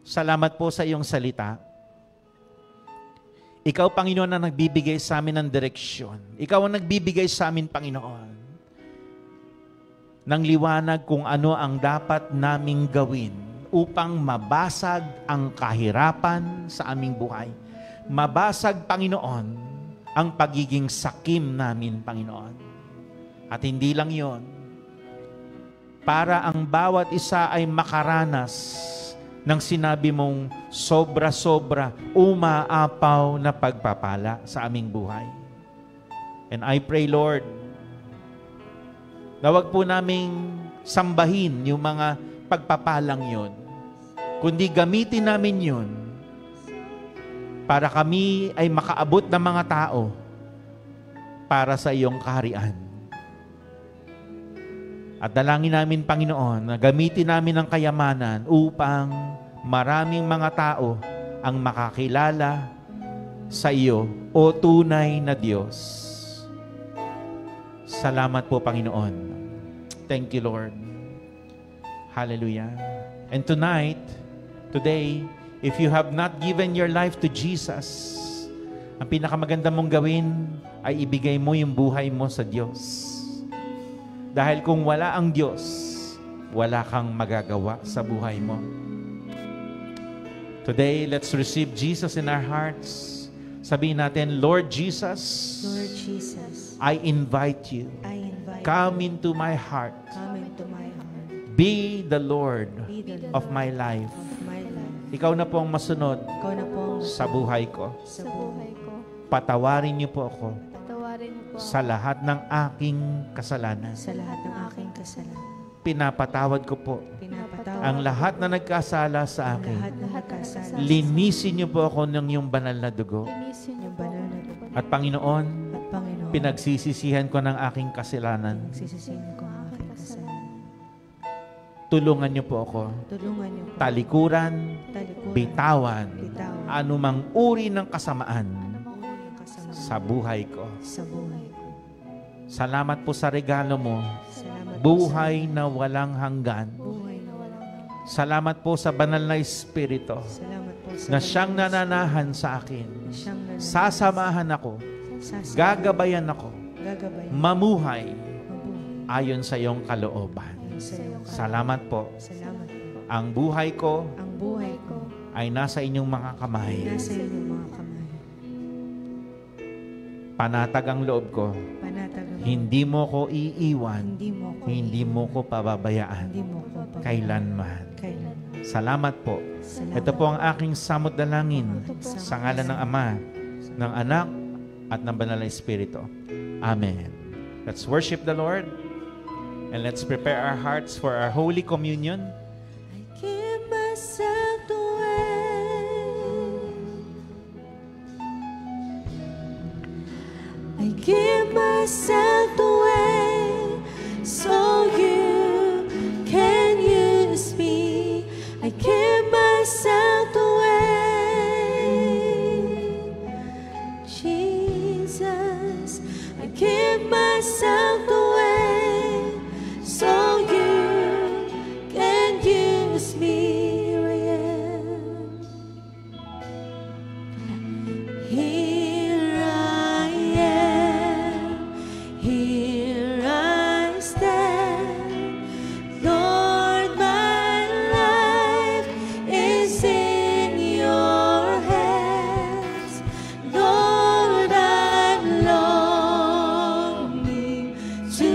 salamat po sa iyong salita. Ikaw, Panginoon, ang nagbibigay sa amin ng direksyon. Ikaw ang nagbibigay sa amin, Panginoon, ng liwanag kung ano ang dapat naming gawin upang mabasag ang kahirapan sa aming buhay. Mabasag, Panginoon, ang pagiging sakim namin, Panginoon. At hindi lang yon, para ang bawat isa ay makaranas ng sinabi mong sobra-sobra, umaapaw na pagpapala sa aming buhay. And I pray, Lord, na wag po naming sambahin yung mga pagpapalang yun, kundi gamitin namin yun para kami ay makaabot ng mga tao para sa iyong kaharian. At dalangin namin, Panginoon, na gamitin namin ang kayamanan upang maraming mga tao ang makakilala sa iyo, o tunay na Diyos. Salamat po, Panginoon. Thank you, Lord. Hallelujah. And today, if you have not given your life to Jesus, ang pinakamaganda mong gawin ay ibigay mo yung buhay mo sa Diyos. Dahil kung wala ang Diyos, wala kang magagawa sa buhay mo. Today, let's receive Jesus in our hearts. Sabihin natin, Lord Jesus, Lord Jesus, I invite you. I invite Come into my heart. come into my heart. Be the Lord Be the of my life. of my life. Ikaw na po ang masunod Ikaw na po ang sa buhay ko. Sa buhay ko, Patawarin niyo po ako patawarin niyo po sa lahat ng aking kasalanan. sa lahat ng aking kasalanan. Pinapatawad ko po Pinapatawad ang lahat na nagkasala sa ang akin. lahat ng nagkasala. Linisin niyo po ako ng iyong banal na dugo. Linisin niyo Yung po banal na ako. dugo. At Panginoon, At Panginoon, pinagsisisihan ko ng aking kasalanan. nagsisisihin ko ang aking kasalanan. Tulungan niyo po ako. Tulungan niyo po. Talikuran, Talikuran. bitawan, Bitawan. anumang uri ng kasamaan Ang kasama sa buhay ko. sa buhay ko. Salamat po sa regalo mo, Salamat buhay na walang hanggan. po sa buhay na walang Salamat po sa banal na Espiritu Salamat po sa na siyang banal na nananahan sa akin. na siyang nananahan. Sasamahan ako, Sasamahan. gagabayan ako, Gagabay. mamuhay Mabuhay. ayon sa iyong kalooban. Ayon sa iyong Salamat po. Salamat po. Ang buhay ko Ang buhay ko ay nasa inyong mga kamay. nasa inyong mga kamay. Panatag ang loob ko. Panatag ang Hindi mo ko iiwan. Hindi mo ko Hindi mo ko pababayaan. Hindi mo ko pabayaan. Kailanman. Kailanman. Salamat po. Salamat. Ito po ang aking samot dalangin sa ngalan ng Ama, ng Anak, at ng Banal na Espiritu. Amen. Let's worship the Lord and let's prepare our hearts for our Holy Communion. I give myself away. I give myself away so you can use me. I give myself away, Jesus. I give myself away so you can use me. Here I am, here I stand. Lord, my life is in your hands. Lord, I'm longing to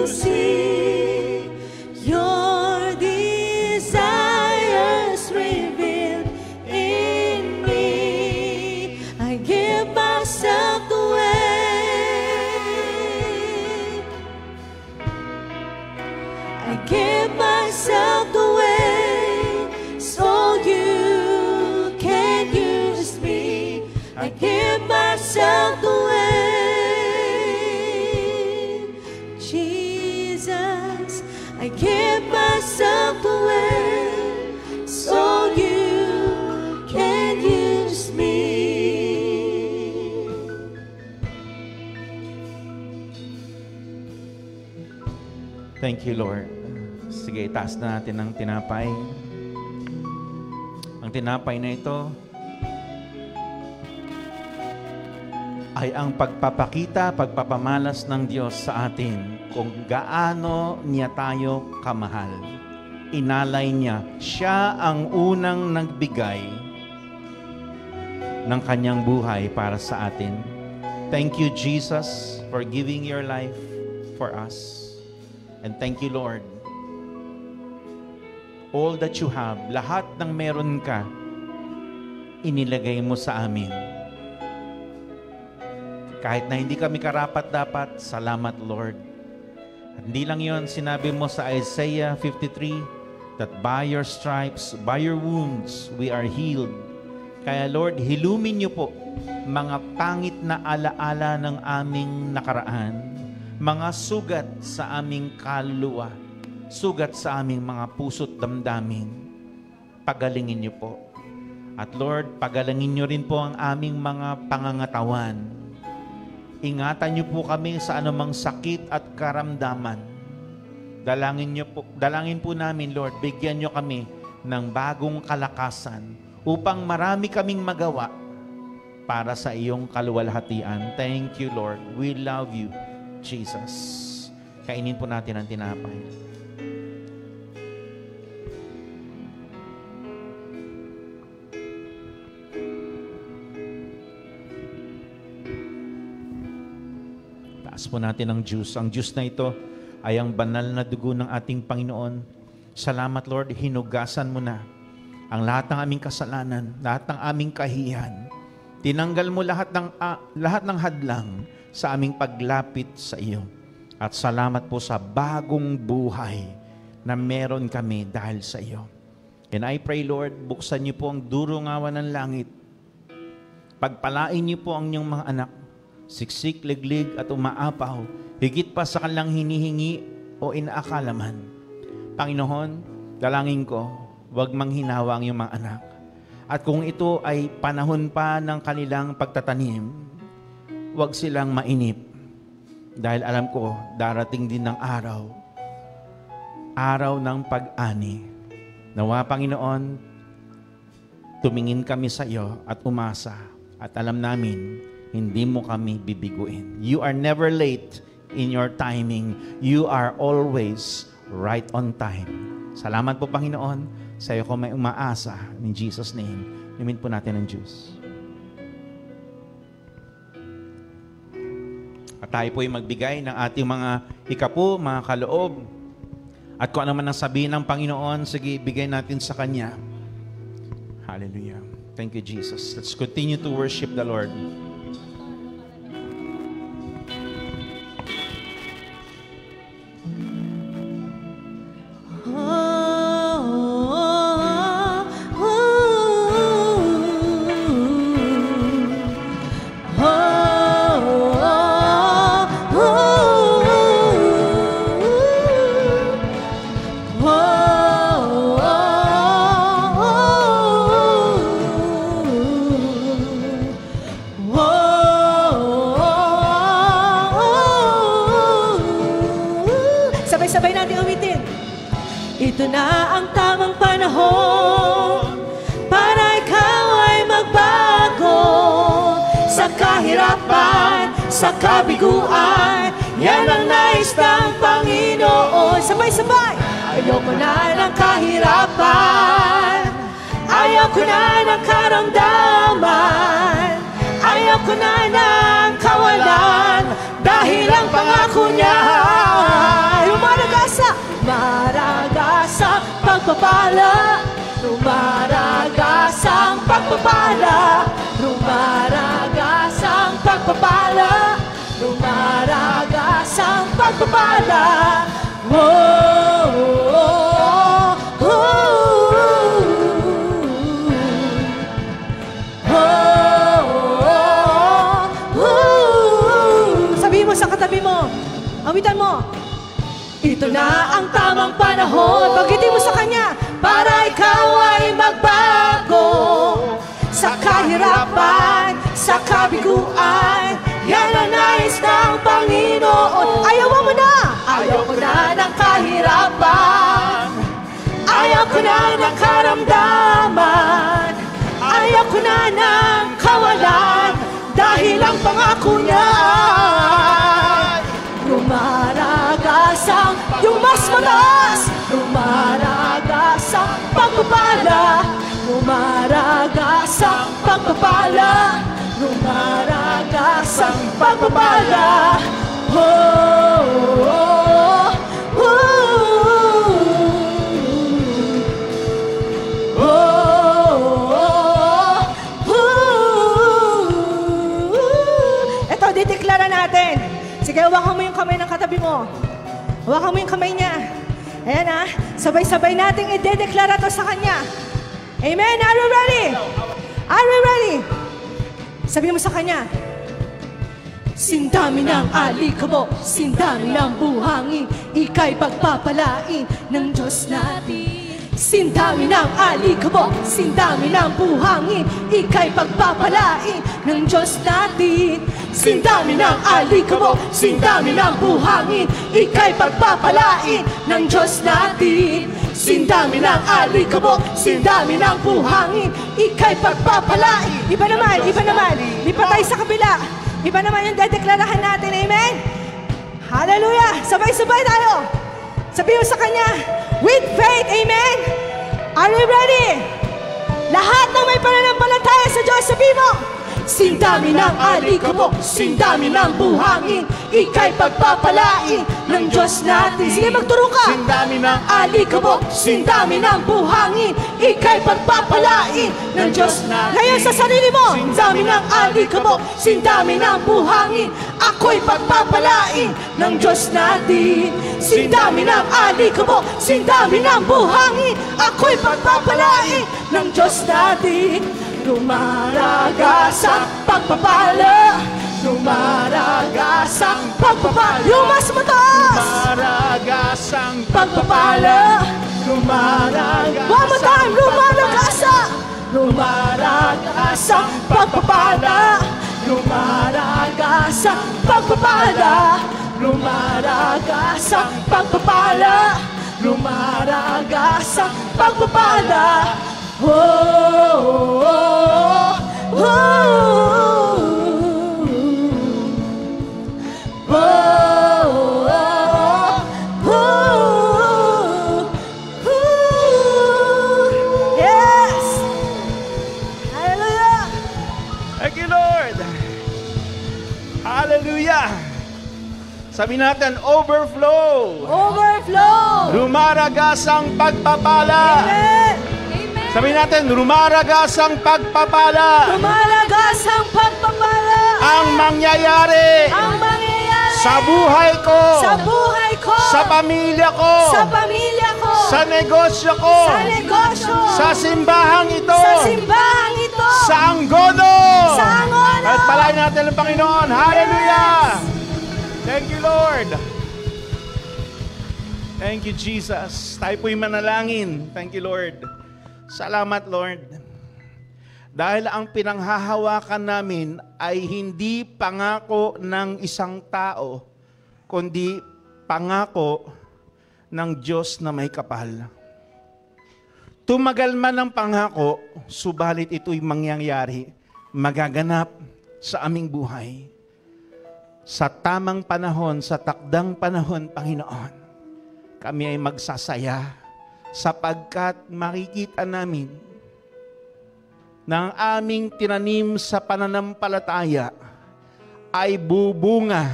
see your desires revealed in me. I give myself away. I give myself away so you can use me. I give myself away, Jesus. I give myself away so you can use me. Thank you, Lord. Sige, itaas na natin ang tinapay. Ang tinapay na ito ay ang pagpapakita, pagpapamalas ng Diyos sa atin kung gaano niya tayo kamahal. Inalay niya. Siya ang unang nagbigay ng kanyang buhay para sa atin. Thank you, Jesus, for giving your life for us. And thank you, Lord. All that you have, lahat ng meron ka, inilagay mo sa amin. Kahit na hindi kami karapat-dapat, salamat Lord. At hindi lang yon, sinabi mo sa Isaiah 53, that by your stripes, by your wounds, we are healed. Kaya Lord, hilumin niyo po mga pangit na alaala ng aming nakaraan, mga sugat sa aming kaluluwa, sugat sa aming mga puso't damdamin. Pagalingin niyo po. At Lord, pagalingin niyo rin po ang aming mga pangangatawan. Ingatan niyo po kami sa anumang sakit at karamdaman. Dalangin po namin, Lord, bigyan niyo kami ng bagong kalakasan upang marami kaming magawa para sa iyong kaluwalhatian. Thank you, Lord. We love you, Jesus. Kainin po natin ang tinapay. Taas po natin ang juice. Ang juice na ito ay ang banal na dugo ng ating Panginoon. Salamat, Lord, hinugasan mo na ang lahat ng aming kasalanan, lahat ng aming kahihiyan. Tinanggal mo lahat ng hadlang sa aming paglapit sa iyo. At salamat po sa bagong buhay na meron kami dahil sa iyo. And I pray, Lord, buksan niyo po ang durungawan ng langit. Pagpalain niyo po ang inyong mga anak, siksik, liglig at umaapaw, higit pa sa kanilang hinihingi o inaakala man. Panginoon, dalangin ko, huwag manghinawa ang iyong mga anak. At kung ito ay panahon pa ng kanilang pagtatanim, huwag silang mainip. Dahil alam ko, darating din ng araw ng pag-ani. Nawa, Panginoon, tumingin kami sa iyo at umasa. At alam namin, hindi mo kami bibiguin. You are never late in your timing. You are always right on time. Salamat po, Panginoon. Sa iyo ko may umaasa. In Jesus' name, inumin po natin ang juice. At tayo po ay magbigay ng ating mga ikapu, mga kaloob. At kung ano man ang sabihin ng Panginoon, sige, bigay natin sa Kanya. Hallelujah. Thank you, Jesus. Let's continue to worship the Lord. Sabay-sabay natin umitin. Ito na ang tamang panahon para ikaw ay magbago. Sa kahirapan, sa kabiguan, yan ang nais ng Panginoon. Sabay-sabay! Ayoko na ng kahirapan, ayoko na ng karamdaman, ayoko na ng kawalan, dahil ang pangako niya maragasang pagpapala, rumaragasang pagpapala, rumaragasang pagpapala, rumaragasang pagpapala. Oh, oh, oh, oh, oh. Sabihin mo sa katabi mo, awitan mo. Ito na ang tamang panahon, banggitin mo sa Kanya, para ikaw ay magbago. Sa kahirapan, sa kabiguan, yan ang nais ng Panginoon. Ayaw mo na! Ayaw ko na ng kahirapan, ayaw ko na ng karamdaman, ayaw ko na ng kawalan, dahil ang pangako niya rumaragasang yung mas mataas, rumaragasang pagpapala, rumaragasang pagpapala, rumaragasang pagpapala. Oh, oh, oh, oh, oh, oh. Eto, dito idedeklara natin. Sige, hawakan mo yung kamay ng katabi mo. Hawakan mo yung kamay niya. Ayan ha, sabay-sabay nating idedeklara to sa kanya. Amen? Are you ready? Are you ready? Sabihin mo sa kanya, sindami ng alikabok, sindami ng buhangin, ika'y pagpapalain ng Diyos natin. Sindami ng alikabok, sindami ng buhangin, ika'y pagpapalain ng Diyos natin. Sindami ng alikabok, sindami ng buhangin, ika'y pagpapalain ng Diyos natin. Sindami ng alikabok, sindami ng buhangin, ika'y pagpapalain. Iba naman, iba naman. Iba tayo sa kabila. Iba naman yung dedeklarahan natin. Amen? Hallelujah! Sabay-sabay tayo. Sabihin mo sa kanya, with faith, amen? Are you ready? Lahat ng may pananampalataya sa Diyos, sabihin mo, sindami ng alikabok, sindami ng buhangin, ika'y pagpapalain ng Diyos natin. Sige, magturo ka. Sindami ng Alikabok, sindami ng buhangin, ika'y pagpapalain ng Diyos natin. Ngayon sa sarili mo, sindami ng alikabok, sindami ng buhangin, ako'y pagpapalain ng Diyos natin. Sindami ng alikabok, sindami ng buhangin, ako'y pagpapalain ng Diyos natin. Lumaragas ang pagpapala, lumaragas ang pagpapala. Lumas mo taas! Lumaragas ang Pagpapala, lumaragas. one more time, lumaragas ang lumaragas ang pagpapala, lumaragas ang pagpapala, lumaragas ang pagpapala, lumaragas ang pagpapala. Oh, oh, oh, oh, oh, yes! Hallelujah! Thank you, Lord. Hallelujah. Sabi natin, overflow. Overflow! Lumaragas ang pagpapala. Amen! Sabi natin, lumaragas ang pagpapala. Lumalagas ang pagpapala. Ang mangyayari Ang mangyayari sa buhay ko, sa buhay ko, sa pamilya ko, sa pamilya ko, sa negosyo ko, sa negosyo, sa simbahang ito, sa simbahan ito, sa anggono. sa angono. At palain natin ang Panginoon. Hallelujah! Thank you, Lord. Thank you, Jesus. Tayo po'y manalangin. Thank you, Lord. Salamat, Lord. Dahil ang pinanghahawakan namin ay hindi pangako ng isang tao, kundi pangako ng Diyos na may kapal. Tumagal man ang pangako, subalit ito'y mangyayari, magaganap sa aming buhay. Sa tamang panahon, sa takdang panahon, Panginoon, kami ay magsasaya sapagkat makikita namin na ang aming tinanim sa pananampalataya ay bubunga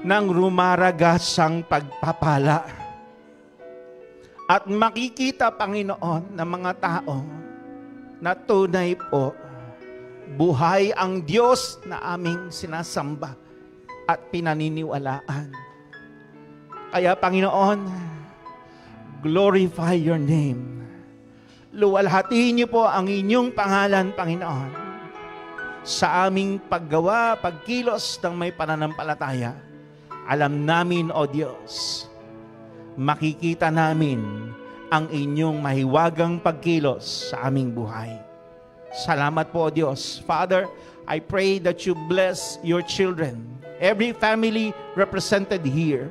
ng rumaragasang pagpapala. At makikita, Panginoon, ng mga tao na tunay po, buhay ang Diyos na aming sinasamba at pinaniniwalaan. Kaya, Panginoon, glorify your name. Luwalhatiin niyo po ang inyong pangalan, Panginoon, sa aming paggawa, pagkilos ng may pananampalataya. Alam namin, O Diyos, makikita namin ang inyong mahiwagang pagkilos sa aming buhay. Salamat po, O Diyos. Father, I pray that you bless your children, every family represented here,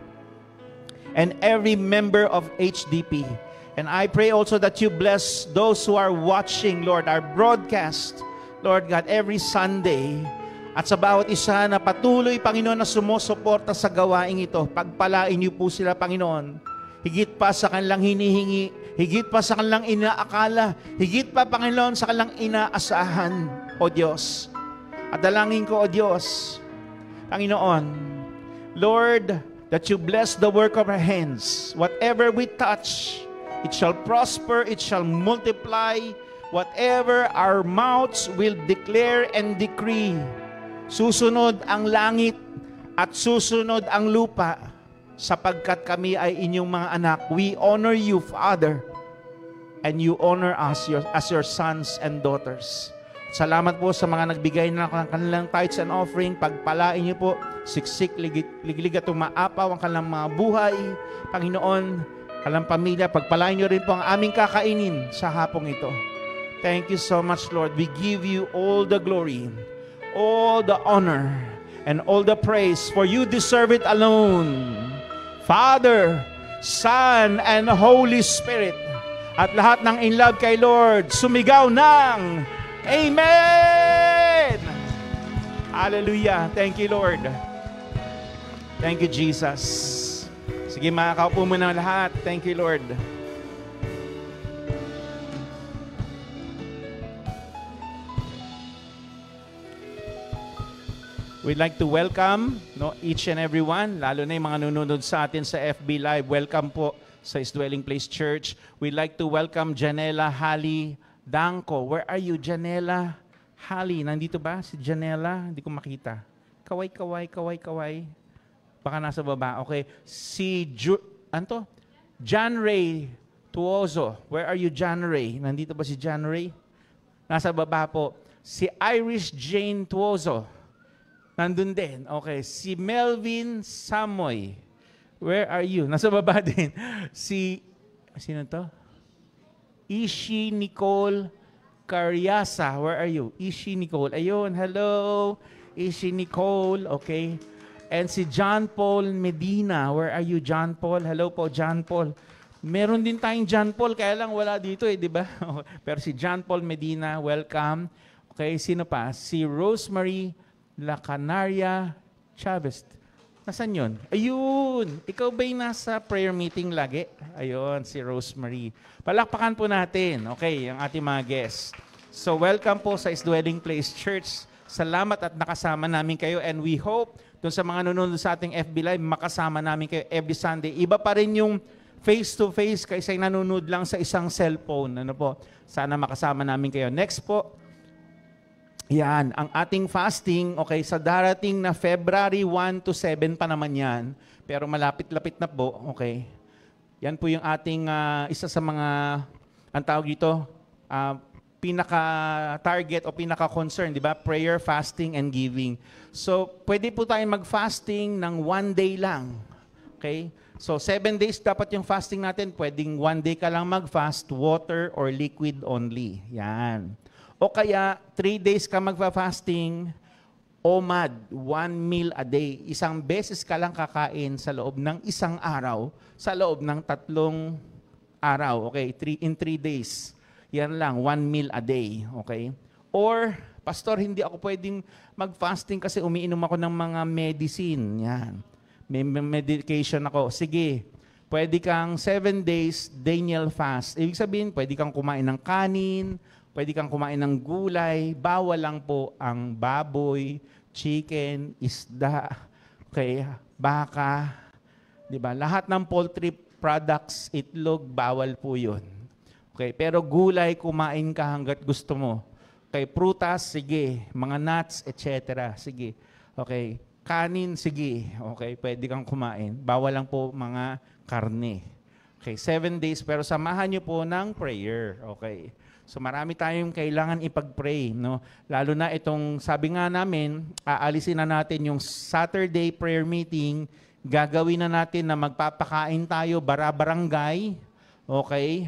and every member of HDP. And I pray also that you bless those who are watching, Lord, our broadcast, Lord God, every Sunday. At sa bawat isa na patuloy, Panginoon, na sumusuporta sa gawaing ito, pagpalain niyo po sila, Panginoon. Higit pa sa kanilang hinihingi, higit pa sa kanilang inaakala, higit pa, Panginoon, sa kanilang inaasahan, O Diyos. At dalangin ko, O Diyos, Panginoon, Lord, that you bless the work of our hands. Whatever we touch, it shall prosper, it shall multiply. Whatever our mouths will declare and decree, Susunod ang langit at susunod ang lupa sapagkat kami ay inyong mga anak. We honor you, Father, and you honor us as your sons and daughters. Salamat po sa mga nagbigay ng kanilang tithes and offering. Pagpalain niyo po, siksik, liglig at umaapaw ang kanilang mga buhay. Panginoon, kanilang pamilya, pagpalain niyo rin po ang aming kakainin sa hapong ito. Thank you so much, Lord. We give you all the glory, all the honor, and all the praise, for you deserve it alone. Father, Son, and Holy Spirit. At lahat ng in love kay Lord, sumigaw ng Amen! Hallelujah. Thank you, Lord. Thank you, Jesus. Sige, makakaupo mo na lahat. Thank you, Lord. We'd like to welcome each and everyone, lalo na yung mga nanonood sa atin sa FB Live. Welcome po sa His Dwelling Place Church. We'd like to welcome Janela Hali Danko. Where are you, Janela Hali? Nandito ba si Janela? Hindi ko makita. Kaway. Baka nasa baba. Okay. Si John Ray Tuozo. Where are you, John Ray? Nandito ba si John Ray? Nasa baba po. Si Irish Jane Tuozo. Nandun din. Okay. Si Melvin Samoy. Where are you? Nasa baba din. Sino to? Ishi Nicole Caryasa. Where are you? Ishi Nicole. Ayun. Hello. Ishi Nicole. Okay. And si John Paul Medina. Where are you, John Paul? Hello po, John Paul. Meron din tayong John Paul, kaya lang wala dito di ba? Pero si John Paul Medina, welcome. Okay, sino pa? Si Rosemary La Canaria Chavez. Nasaan yun? Ayun! Ikaw ba'y nasa prayer meeting lagi? Ayun, si Rosemary. Palakpakan po natin, okay, ang ating mga guests. So, welcome po sa His Dwelling Place Church. Salamat at nakasama namin kayo, and we hope doon sa mga nanonood sa ating FB Live, makasama namin kayo every Sunday. Iba pa rin yung face-to-face kaysa yung nanonood lang sa isang cellphone. Ano po? Sana makasama namin kayo. Next po, yan, ang ating fasting, okay, sa darating na February 1 to 7 pa naman yan, pero malapit-lapit na po, okay. Yan po yung ating isa sa mga, ang tawag dito, pinaka-target o pinaka-concern, di ba? Prayer, fasting, and giving. So, pwede po tayong mag-fasting ng 1 day lang, okay. So, 7 days dapat yung fasting natin, pwedeng 1 day ka lang mag-fast, water or liquid only. Yan. O kaya, 3 days ka magpa-fasting, OMAD, 1 meal a day. Isang beses ka lang kakain sa loob ng isang araw, sa loob ng 3 araw. Okay, in 3 days. Yan lang, 1 meal a day. Okay? Or, Pastor, hindi ako pwedeng mag-fasting kasi umiinom ako ng mga medicine. Yan. May medication ako. Sige, pwede kang 7 days Daniel fast. Ibig sabihin, pwede kang kumain ng kanin, pwede kang kumain ng gulay, bawal lang po ang baboy, chicken, isda, okay, baka, di ba? Lahat ng poultry products, itlog, bawal po yun. Okay, pero gulay, kumain ka hanggat gusto mo. Okay, prutas, sige. Mga nuts, etc. Sige. Okay, kanin, sige. Okay, pwede kang kumain. Bawal lang po mga karne. Okay, 7 days, pero samahan niyo po ng prayer. Okay. So marami tayong kailangan ipag-pray, no? Lalo na itong, sabi nga namin, aalisin na natin yung Saturday prayer meeting, gagawin na natin na magpapakain tayo bara-barangay, okay?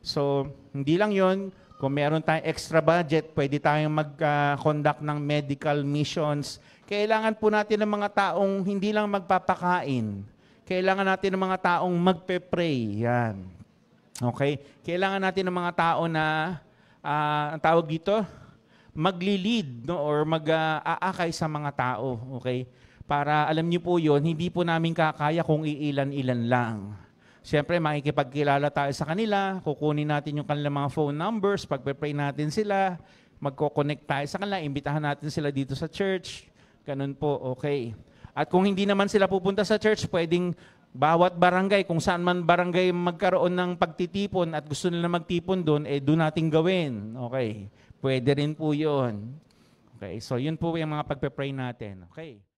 So, hindi lang yon. Kung meron tayong extra budget, pwede tayong mag-conduct ng medical missions. Kailangan po natin ng mga taong hindi lang magpapakain. Kailangan natin ng mga taong magpe-pray. Yan. Okay? Kailangan natin ng mga tao na, ang tawag dito, magli-lead, no? Or mag-aakay sa mga tao. Okay? Para alam niyo po yon, hindi po namin kakaya kung iilan-ilan lang. Siyempre, makikipagkilala tayo sa kanila, kukunin natin yung kanilang mga phone numbers, pagpe-pray natin sila, magko-connect tayo sa kanila, imbitahan natin sila dito sa church. Ganun po, okay. At kung hindi naman sila pupunta sa church, pwedeng bawat barangay, kung saan man barangay magkaroon ng pagtitipon at gusto nila magtipon doon, doon natin gawin. Okay. Pwede rin po yun. Okay, so yun po yung mga pagpe-pray natin. Okay.